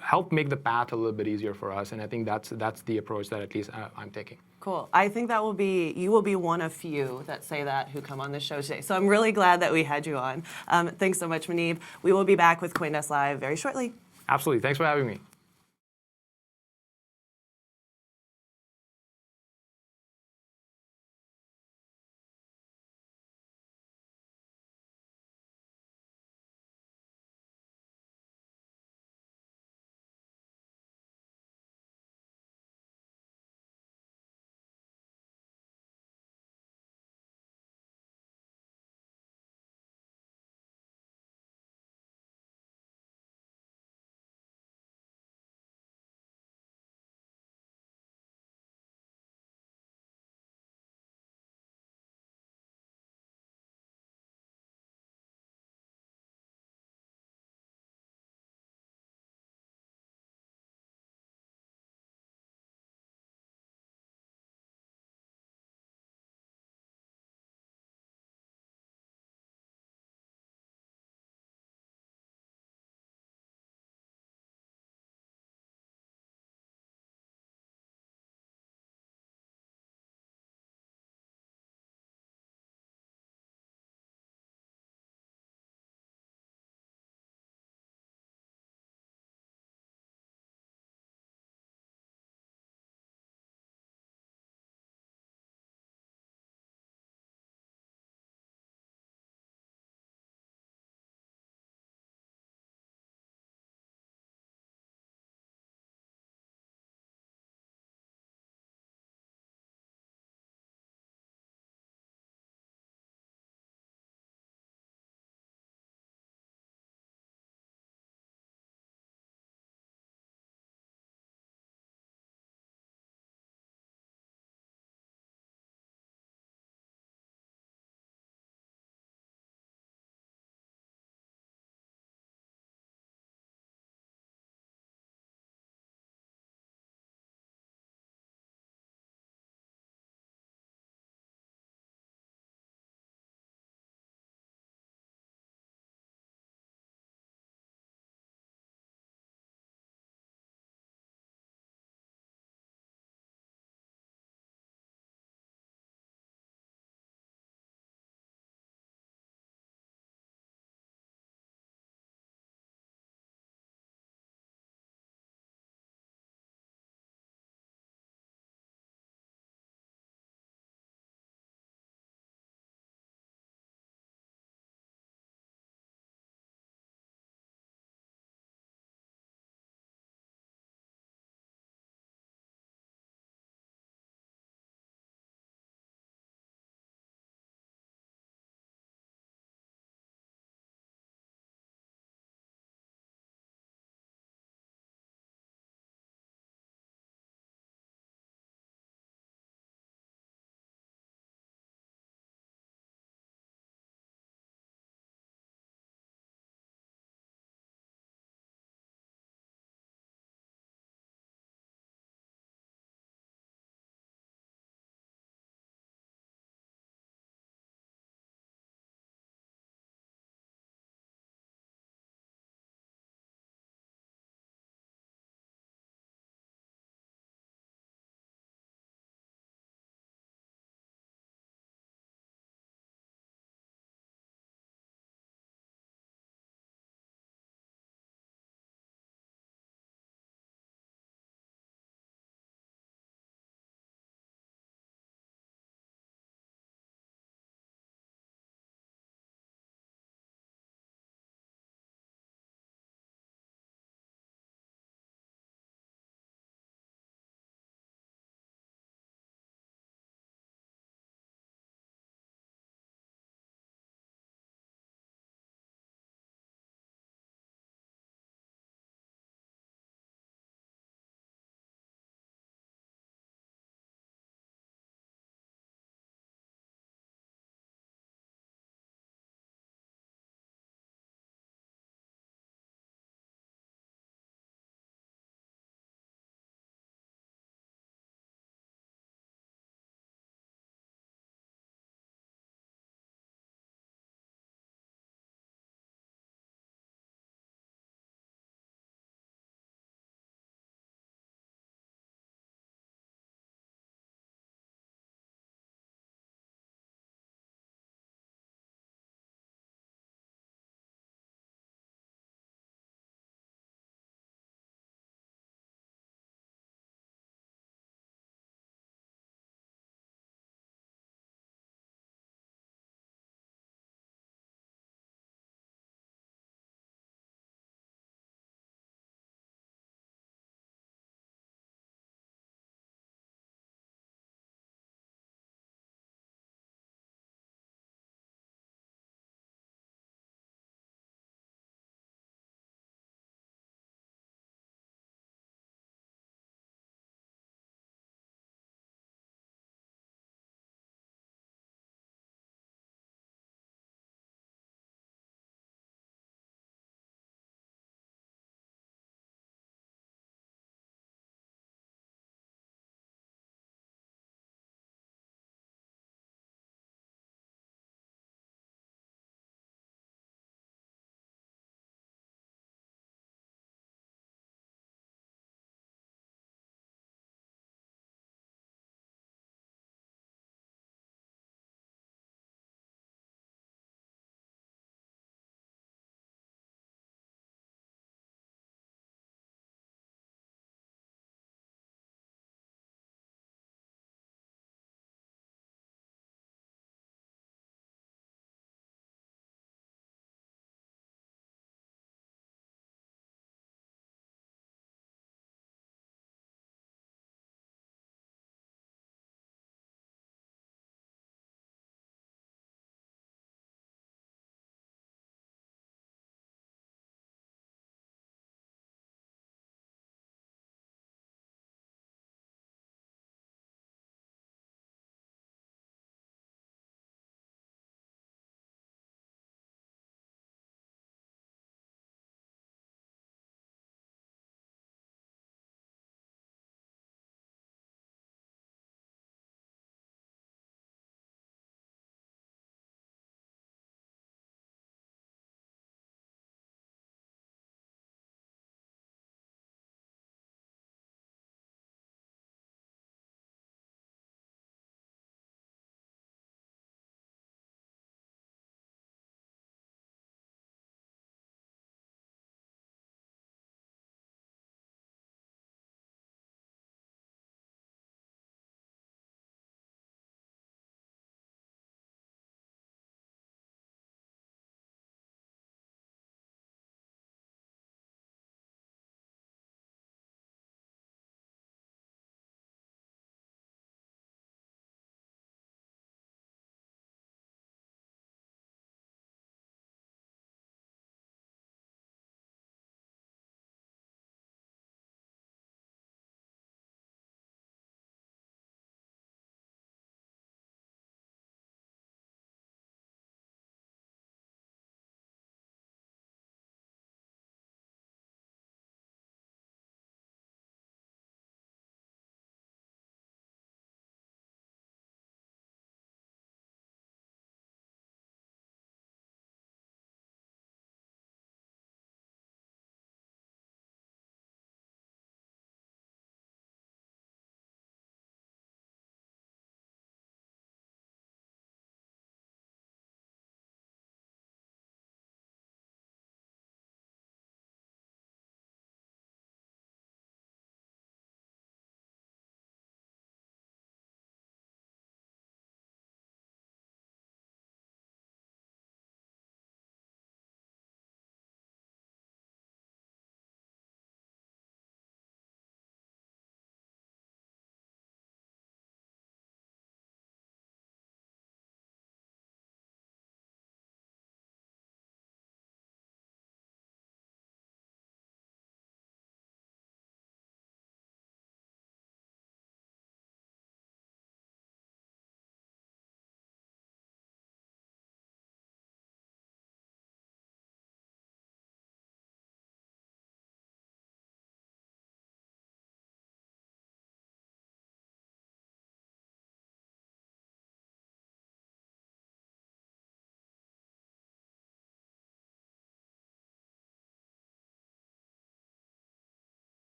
help make the path a little bit easier for us. And I think that's the approach that at least I'm taking. Cool. I think you will be one of few that say that who come on this show today. So I'm really glad that we had you on. Thanks so much, Muneeb. We will be back with CoinDesk Live very shortly. Absolutely. Thanks for having me.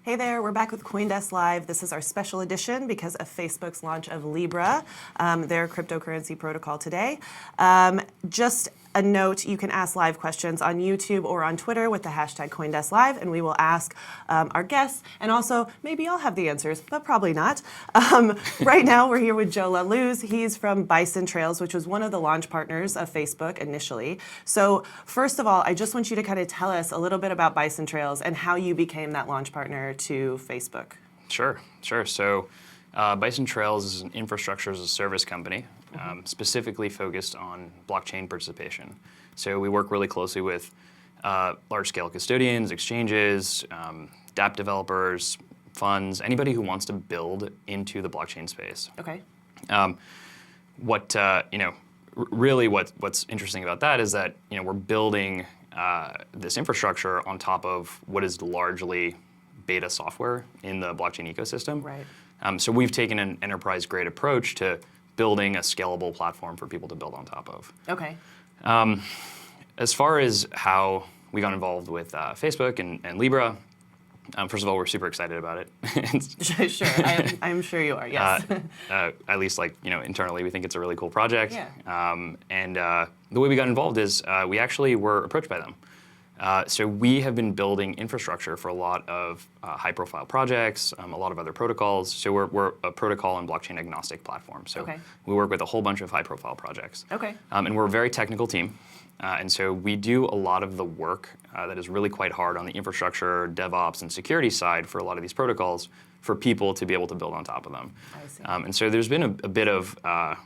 Hey there, we're back with CoinDesk Live. This is our special edition because of Facebook's launch of Libra, their cryptocurrency protocol today. Just a note, you can ask live questions on YouTube or on Twitter with the hashtag CoinDeskLive, and we will ask our guests, and also maybe I'll have the answers, but probably not. Right now, we're here with Joe Lallouz. He's from Bison Trails, which was one of the launch partners of Facebook initially. So first of all, I just want you to kind of tell us a little bit about Bison Trails and how you became that launch partner to Facebook. Sure. So Bison Trails is an infrastructure as a service company, specifically focused on blockchain participation. So we work really closely with large-scale custodians, exchanges, dApp developers, funds, anybody who wants to build into the blockchain space. Okay. Really what's interesting about that is that we're building this infrastructure on top of what is largely beta software in the blockchain ecosystem. Right. So we've taken an enterprise-grade approach to building a scalable platform for people to build on top of. Okay. As far as how we got involved with Facebook and Libra, first of all, we're super excited about it. Sure, I'm sure you are, yes. At least internally, we think it's a really cool project. Yeah. The way we got involved is we actually were approached by them. So we have been building infrastructure for a lot of high-profile projects, a lot of other protocols. So we're a protocol and blockchain agnostic platform. So we work with a whole bunch of high-profile projects. Okay. And we're a very technical team. And so we do a lot of the work that is really quite hard on the infrastructure, DevOps, and security side for a lot of these protocols for people to be able to build on top of them. I see. And so there's been a bit of, I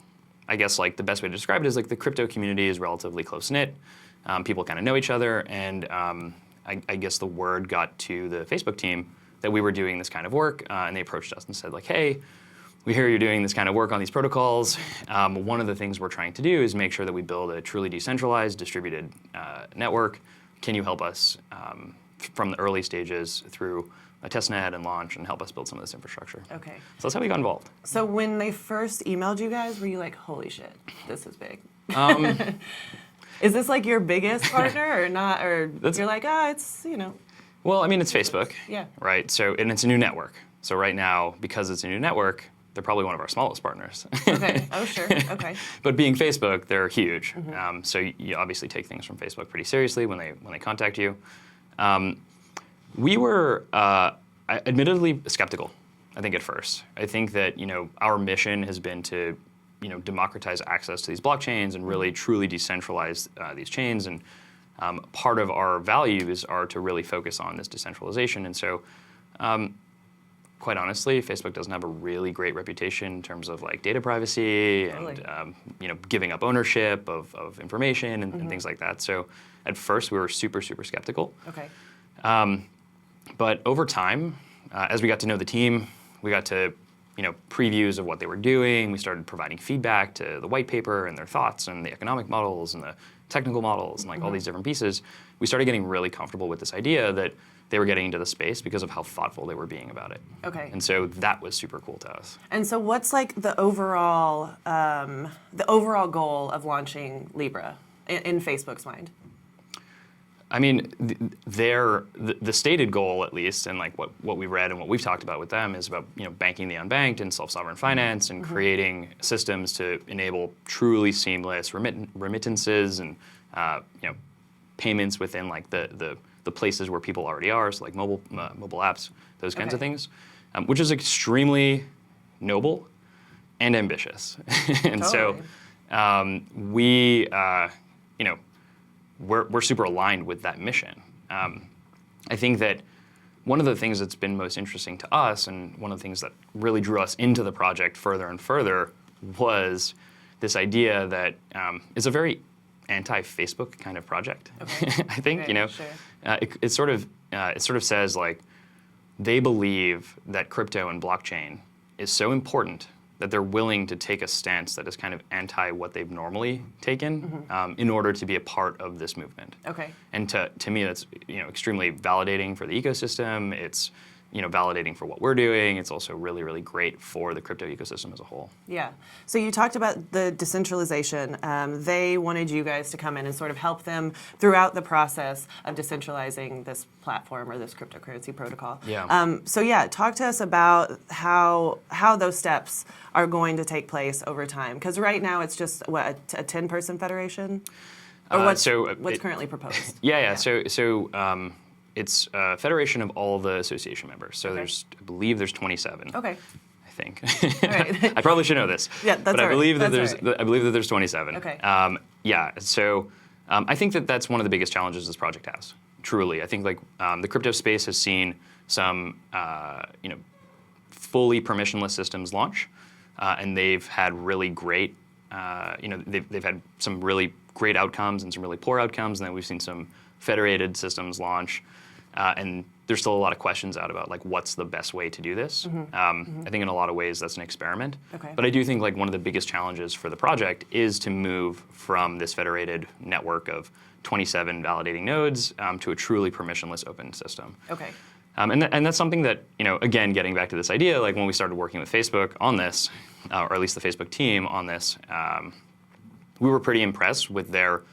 guess the best way to describe it is the crypto community is relatively close-knit. People kind of know each other, and I guess the word got to the Facebook team that we were doing this kind of work, and they approached us and said hey, we hear you're doing this kind of work on these protocols. One of the things we're trying to do is make sure that we build a truly decentralized, distributed network. Can you help us from the early stages through a testnet and launch and help us build some of this infrastructure? Okay. So that's how we got involved. So when they first emailed you guys, were you like, holy shit, this is big? Is this your biggest partner or not? Or you're like, it's, Well, I mean, it's Facebook. Yeah. Right? So, and it's a new network. So right now, because it's a new network, they're probably one of our smallest partners. Okay. Oh, sure. Okay. But being Facebook, they're huge. So you obviously take things from Facebook pretty seriously when they contact you. We were admittedly skeptical, I think, at first. I think that our mission has been to democratize access to these blockchains and really truly decentralize these chains. And part of our values are to really focus on this decentralization. And so, quite honestly, Facebook doesn't have a really great reputation in terms of data privacy and giving up ownership of information and things like that. So at first, we were super, super skeptical. Okay. But over time, as we got to know the team, we got to previews of what they were doing. We started providing feedback to the white paper and their thoughts and the economic models and the technical models and all these different pieces. We started getting really comfortable with this idea that they were getting into the space because of how thoughtful they were being about it. Okay. And so that was super cool to us. And so what's the overall goal of launching Libra in Facebook's mind? I mean, the stated goal, at least, and what we read and what we've talked about with them is about banking the unbanked and self-sovereign finance and creating systems to enable truly seamless remittances and payments within the places where people already are, so mobile apps, those kinds of things, which is extremely noble and ambitious. And totally. So we're super aligned with that mission. I think that one of the things that's been most interesting to us, and one of the things that really drew us into the project further and further, was this idea that it's a very anti-Facebook kind of project. Okay. I think Sure. it sort of says they believe that crypto and blockchain is so important that they're willing to take a stance that is kind of anti what they've normally taken in order to be a part of this movement. Okay. And to me, that's extremely validating for the ecosystem. It's validating for what we're doing. It's also really, really great for the crypto ecosystem as a whole. Yeah. So you talked about the decentralization. They wanted you guys to come in and sort of help them throughout the process of decentralizing this platform or this cryptocurrency protocol. Yeah. So yeah, talk to us about how those steps are going to take place over time. Because right now it's just what, a 10-person federation, or what's currently proposed? Yeah. So it's a federation of all the association members. So I believe there's 27. Okay. I think. Right. I probably should know this. Yeah, that's but all I believe right. I believe that there's 27. Okay. Yeah. So I think that that's one of the biggest challenges this project has. Truly, I think the crypto space has seen some fully permissionless systems launch, and they've had really great. They've had some really great outcomes and some really poor outcomes, and then we've seen some federated systems launch, and there's still a lot of questions out about what's the best way to do this. I think in a lot of ways that's an experiment. Okay. But I do think one of the biggest challenges for the project is to move from this federated network of 27 validating nodes to a truly permissionless open system. Okay. And that's something that, again, getting back to this idea, when we started working with Facebook on this, or at least the Facebook team on this, we were pretty impressed with their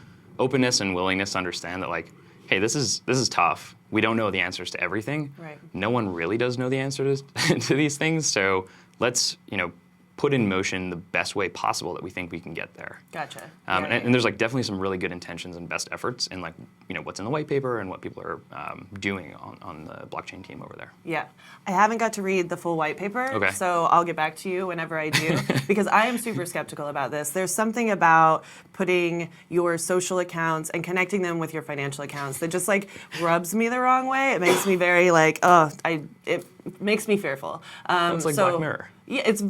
openness and willingness to understand that, hey, this is tough. We don't know the answers to everything. Right. No one really does know the answers to these things. So let's, put in motion the best way possible that we think we can get there. Gotcha. And there's definitely some really good intentions and best efforts in what's in the white paper and what people are doing on the blockchain team over there. Yeah. I haven't got to read the full white paper, Okay. So I'll get back to you whenever I do, because I am super skeptical about this. There's something about putting your social accounts and connecting them with your financial accounts that just rubs me the wrong way. It makes me very it makes me fearful. It's like Black Mirror. Yeah, it's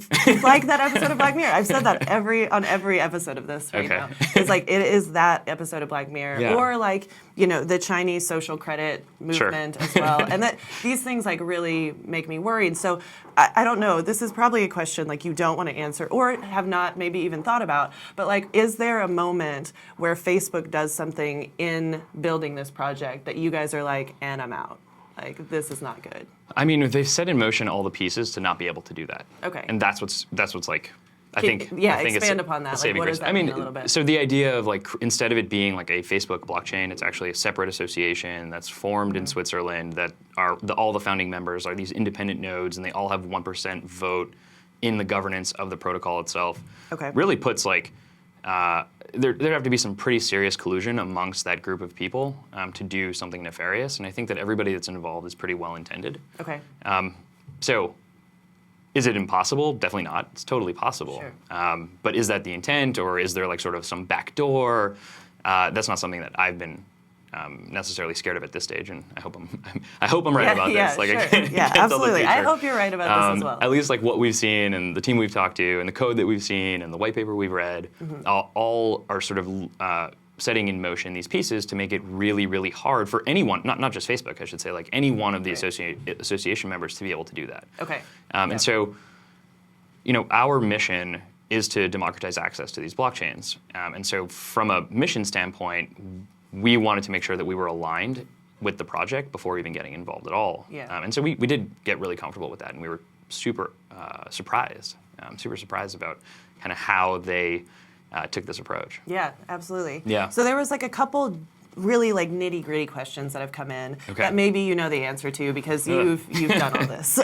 like that episode of Black Mirror. I've said that on every episode of this right now. It's it is that episode of Black Mirror, Yeah. or the Chinese social credit movement as well, and that these things really make me worried. So I don't know. This is probably a question you don't want to answer or have not maybe even thought about. But is there a moment where Facebook does something in building this project that you guys are and I'm out? This is not good. I mean, they've set in motion all the pieces to not be able to do that. Okay. And that's what's I think expand upon that. a saving What does grace. that mean a little bit? So the idea of instead of it being a Facebook blockchain, it's actually a separate association that's formed in Switzerland that are all the founding members are these independent nodes, and they all have 1% vote in the governance of the protocol itself. Okay. Really puts there'd have to be some pretty serious collusion amongst that group of people to do something nefarious, and I think that everybody that's involved is pretty well intended. Okay. So, is it impossible? Definitely not. It's totally possible. Sure. But is that the intent, or is there sort of some backdoor? That's not something that I've been necessarily scared of at this stage, and I hope I'm right about this. Sure. I can't Yeah, tell the absolutely. I future. hope you're right about this as well. At least what we've seen, and the team we've talked to, and the code that we've seen, and the white paper we've read, all are sort of setting in motion these pieces to make it really, really hard for anyone, not just Facebook, I should say, any one of the association members to be able to do that. Okay. And so, our mission is to democratize access to these blockchains. And so from a mission standpoint, we wanted to make sure that we were aligned with the project before even getting involved at all. Yeah. And so we did get really comfortable with that, and we were super surprised about kind of how they took this approach. Yeah, absolutely. Yeah. So there was a couple really nitty-gritty questions that have come in that maybe you know the answer to because you've done all this.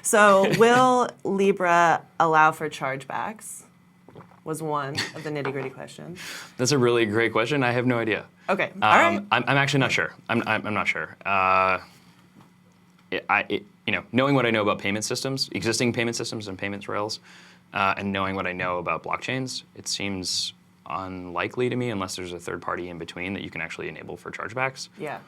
So will Libra allow for chargebacks? Was one of the nitty-gritty questions. That's a really great question. I have no idea. Okay. All right. I'm actually not sure. I'm not sure. Knowing what I know about payment systems, existing payment systems and payments rails, and knowing what I know about blockchains, it seems unlikely to me unless there's a third party in between that you can actually enable for chargebacks. Yeah.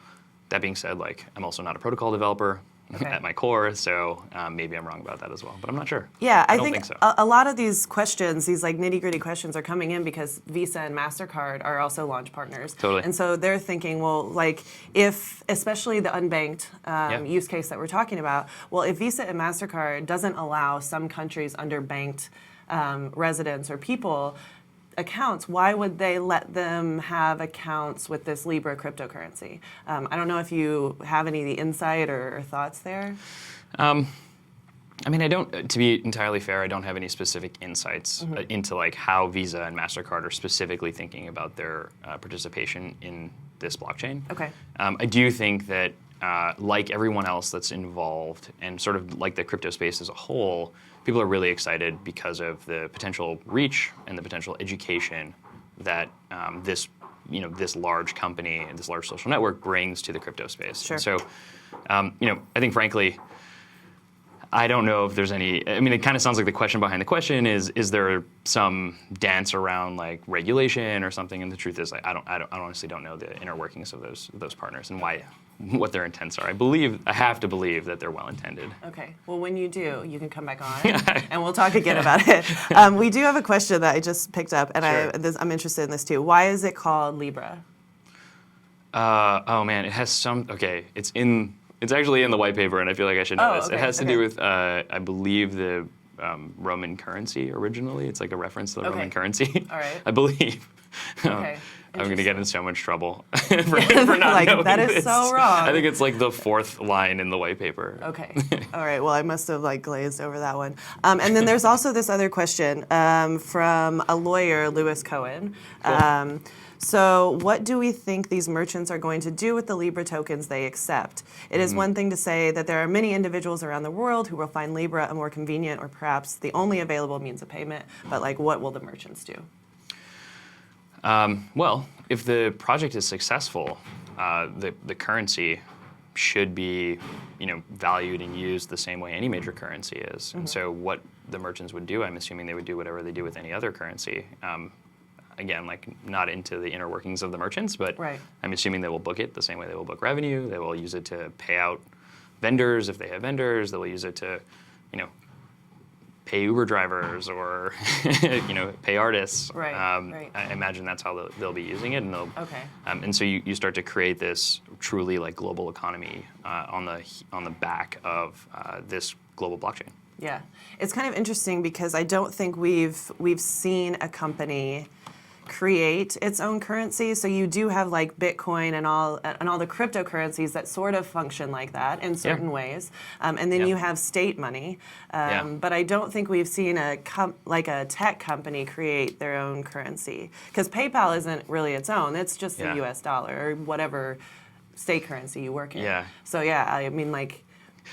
That being said, I'm also not a protocol developer at my core, so maybe I'm wrong about that as well, but I'm not sure. Yeah, I don't think so. a lot of these questions, these nitty-gritty questions, are coming in because Visa and MasterCard are also launch partners. Totally. And so they're thinking, well, if, especially the unbanked use case that we're talking about, well, if Visa and MasterCard doesn't allow some countries underbanked residents or people accounts, why would they let them have accounts with this Libra cryptocurrency? I don't know if you have any insight or thoughts there. I mean, I don't. To be entirely fair, I don't have any specific insights into like how Visa and MasterCard are specifically thinking about their participation in this blockchain. Okay. I do think that, like everyone else that's involved, and sort of like the crypto space as a whole, people are really excited because of the potential reach and the potential education that this large company and this large social network brings to the crypto space. Sure. And so, I think frankly, I don't know if there's any. I mean, it kind of sounds like the question behind the question is there some dance around like regulation or something? And the truth is, like, I honestly don't know the inner workings of those partners and what their intents are. I have to believe that they're well intended. Okay. Well, when you do, you can come back on and we'll talk again about it. We do have a question that I just picked up, and Sure. I'm interested in this too. Why is it called Libra? Oh man, it has some. Okay, it's actually in the white paper, and I feel like I should know this. Okay, It has to do with, I believe, the Roman currency originally. It's like a reference to the Roman currency. All right. I believe. Okay. I'm going to get in so much trouble for not Like, knowing that is this. so wrong. I think it's like the fourth line in the white paper. Okay. All right. Well, I must have like glazed over that one. And then there's also this other question from a lawyer, Lewis Cohen. Cool. So what do we think these merchants are going to do with the Libra tokens they accept? It is one thing to say that there are many individuals around the world who will find Libra a more convenient or perhaps the only available means of payment, but like what will the merchants do? Well, if the project is successful, the currency should be, valued and used the same way any major currency is. And so what the merchants would do, I'm assuming they would do whatever they do with any other currency. Again, like not into the inner workings of the merchants, but Right. I'm assuming they will book it the same way they will book revenue. They will use it to pay out vendors if they have vendors. They will use it to, pay Uber drivers or, pay artists. Right, right. I imagine that's how they'll be using it, and Okay. and so you start to create this truly like global economy on the back of this global blockchain. Yeah, it's kind of interesting because I don't think we've seen a company create its own currency. So you do have like Bitcoin and all the cryptocurrencies that sort of function like that in certain ways, and then you have state money. But I don't think we've seen a tech company create their own currency, because PayPal isn't really its own. It's just the U.S. dollar or whatever state currency you work in. Yeah. So I mean, like,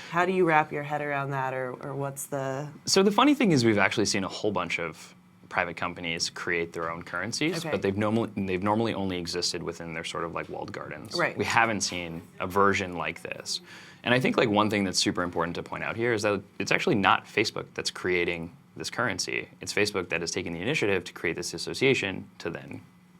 how do you wrap your head around that, or what's the... So the funny thing is we've actually seen a whole bunch of private companies create their own currencies, but they've normally only existed within their sort of like walled gardens. Right. We haven't seen a version like this. And I think like one thing that's super important to point out here is that it's actually not Facebook that's creating this currency. It's Facebook that is taking the initiative to create this association to then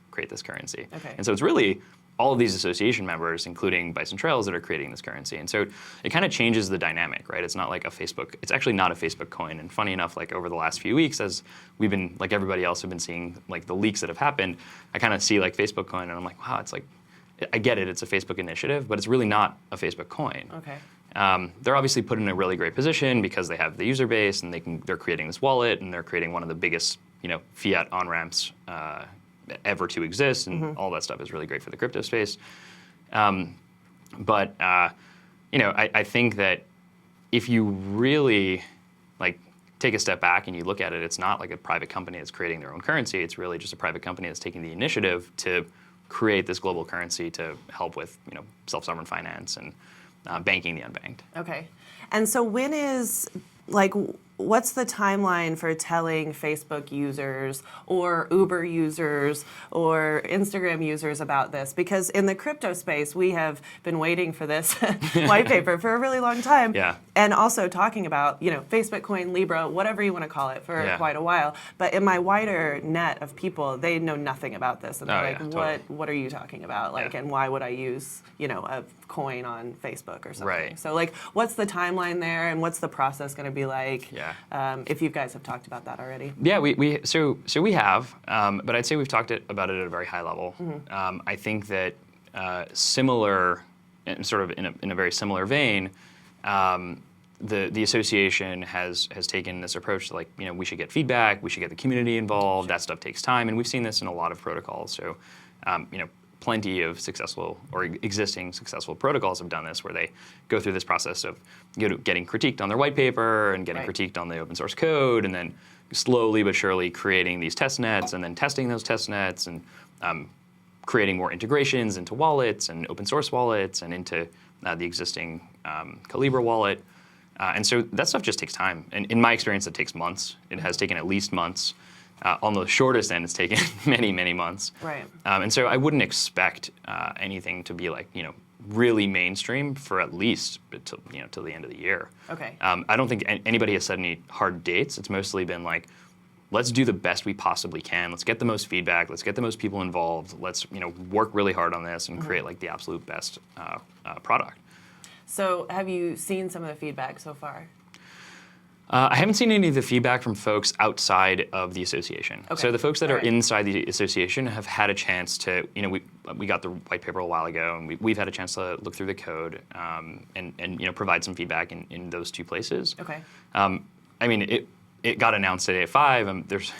create this currency. Okay. And so it's really all of these association members, including Bison Trails, that are creating this currency. And so it kind of changes the dynamic, right? It's not like a Facebook, it's actually not a Facebook coin. And funny enough, like over the last few weeks, as we've been, like everybody else, have been seeing like the leaks that have happened, I kind of see like Facebook coin and I'm like, wow, it's like, I get it, it's a Facebook initiative, but it's really not a Facebook coin. Okay. They're obviously put in a really great position because they have the user base and they're creating this wallet and they're creating one of the biggest, fiat on-ramps ever to exist, and all that stuff is really great for the crypto space. But I think that if you really like take a step back and you look at it, it's not like a private company that's creating their own currency. It's really just a private company that's taking the initiative to create this global currency to help with self-sovereign finance and banking the unbanked. Okay. And so when is, like, what's the timeline for telling Facebook users or Uber users or Instagram users about this? Because in the crypto space, we have been waiting for this white paper for a really long time. Yeah. And also talking about, Facebook coin, Libra, whatever you want to call it, for quite a while. But in my wider net of people, they know nothing about this. And they're totally. what are you talking about? Like, and why would I use, a coin on Facebook or something? Right. So, like, what's the timeline there, and what's the process going to be like? Yeah. If you guys have talked about that already. Yeah, we have, but I'd say we've talked about it at a very high level. I think that similar, and sort of in a very similar vein, the association has taken this approach to, like, we should get feedback, we should get the community involved. That stuff takes time, and we've seen this in a lot of protocols. So, plenty of successful or existing successful protocols have done this, where they go through this process of getting critiqued on their white paper and getting critiqued on the open source code, and then slowly but surely creating these test nets, and then testing those test nets, and creating more integrations into wallets and open source wallets and into the existing Libra wallet. And so that stuff just takes time. And in my experience, it takes months. It has taken at least months. On the shortest end, it's taken many, many months. Right. And so I wouldn't expect anything to be really mainstream for at least till the end of the year. Okay. I don't think anybody has set any hard dates. It's mostly been like, let's do the best we possibly can. Let's get the most feedback. Let's get the most people involved. Let's work really hard on this and create the absolute best product. So have you seen some of the feedback so far? I haven't seen any of the feedback from folks outside of the association. Okay. So the folks that are inside the association have had a chance to, we got the white paper a while ago, and we've had a chance to look through the code and provide some feedback in those two places. Okay. I mean, it got announced today at 5. There's,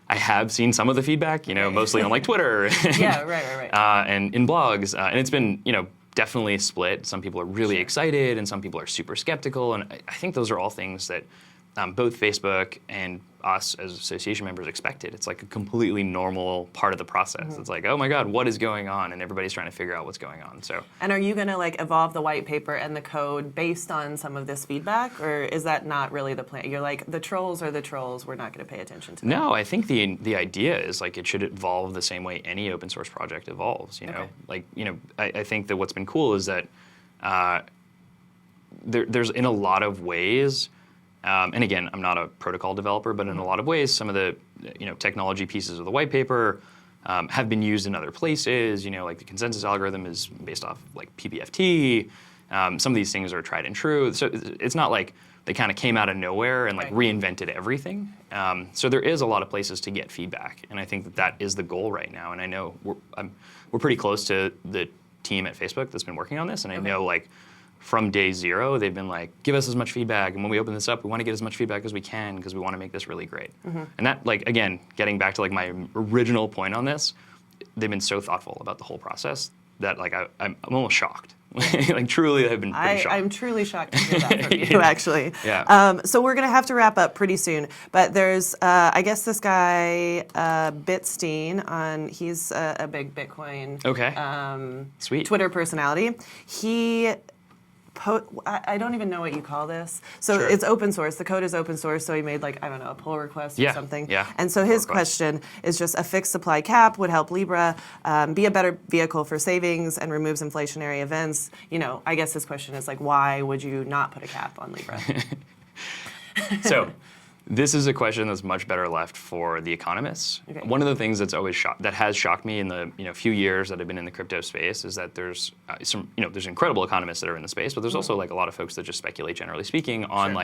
I have seen some of the feedback, mostly on Twitter. Yeah, right. And in blogs, and it's been, definitely split. Some people are really excited, and some people are super skeptical. And I think those are all things that both Facebook and us as association members expected. It's like a completely normal part of the process. It's like, oh my God, what is going on? And everybody's trying to figure out what's going on. So. And are you going to evolve the white paper and the code based on some of this feedback, or is that not really the plan? You're like, the trolls are the trolls. We're not going to pay attention to them. No, I think the idea is it should evolve the same way any open source project evolves. I think that what's been cool is that there's in a lot of ways. And again, I'm not a protocol developer, but in a lot of ways, some of the technology pieces of the white paper have been used in other places. The consensus algorithm is based off PBFT. Some of these things are tried and true. So it's not like they kind of came out of nowhere and reinvented everything. So there is a lot of places to get feedback, and I think that is the goal right now. And I know we're pretty close to the team at Facebook that's been working on this, and I know from day zero, they've been like, give us as much feedback, and when we open this up, we want to get as much feedback as we can because we want to make this really great. And that, again, getting back to my original point on this, they've been so thoughtful about the whole process that I'm almost shocked. Truly, I've been pretty shocked. I'm truly shocked to hear that from you, actually. Yeah. So we're going to have to wrap up pretty soon. But there's, I guess, this guy, Bitstein, he's a big Bitcoin Sweet. Twitter personality. He I don't even know what you call this. So it's open source. The code is open source. So he made a pull request or something. Yeah. And so his question is just a fixed supply cap would help Libra be a better vehicle for savings and removes inflationary events. I guess his question is why would you not put a cap on Libra? So this is a question that's much better left for the economists. Okay. One of the things that's always has shocked me in the few years that I've been in the crypto space is that there's there's incredible economists that are in the space, but there's also a lot of folks that just speculate, generally speaking, on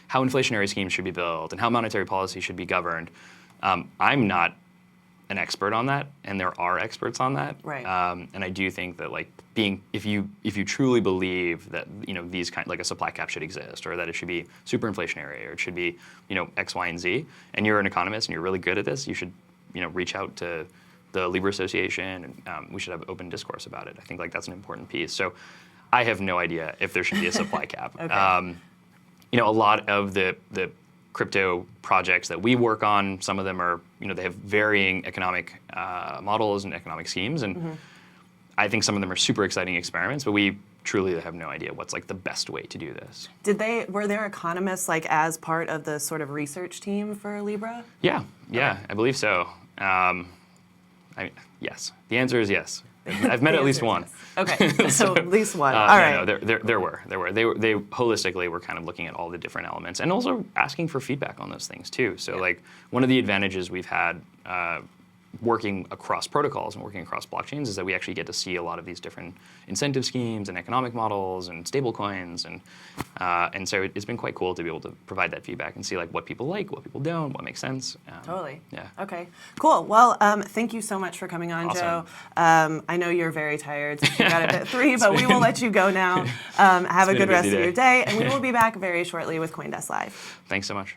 how inflationary schemes should be built and how monetary policy should be governed. I'm not an expert on that, and there are experts on that. Right. And I do think that if you truly believe that these a supply cap should exist, or that it should be super inflationary, or it should be X, Y, and Z, and you're an economist and you're really good at this, you should reach out to the Libra Association, and we should have open discourse about it. I think that's an important piece. So I have no idea if there should be a supply cap. Okay. A lot of the crypto projects that we work on, some of them are, they have varying economic models and economic schemes, and I think some of them are super exciting experiments, but we truly have no idea what's the best way to do this. Were there economists as part of the sort of research team for Libra? Yeah, I believe so. Yes, the answer is yes. I've met at least one. Yes. Okay, so at least one. All right. No, there were. They holistically were kind of looking at all the different elements and also asking for feedback on those things too. So one of the advantages we've had working across protocols and working across blockchains is that we actually get to see a lot of these different incentive schemes and economic models and stable coins, and so it's been quite cool to be able to provide that feedback and see like what people like, what people don't, what makes sense. Totally. Yeah. Okay. Cool. Well, thank you so much for coming on, Awesome. Joe. I know you're very tired since you got up at 3, but we will let you go now. Have a been a good rest busy of your day. day, and we will be back very shortly with CoinDesk Live. Thanks so much.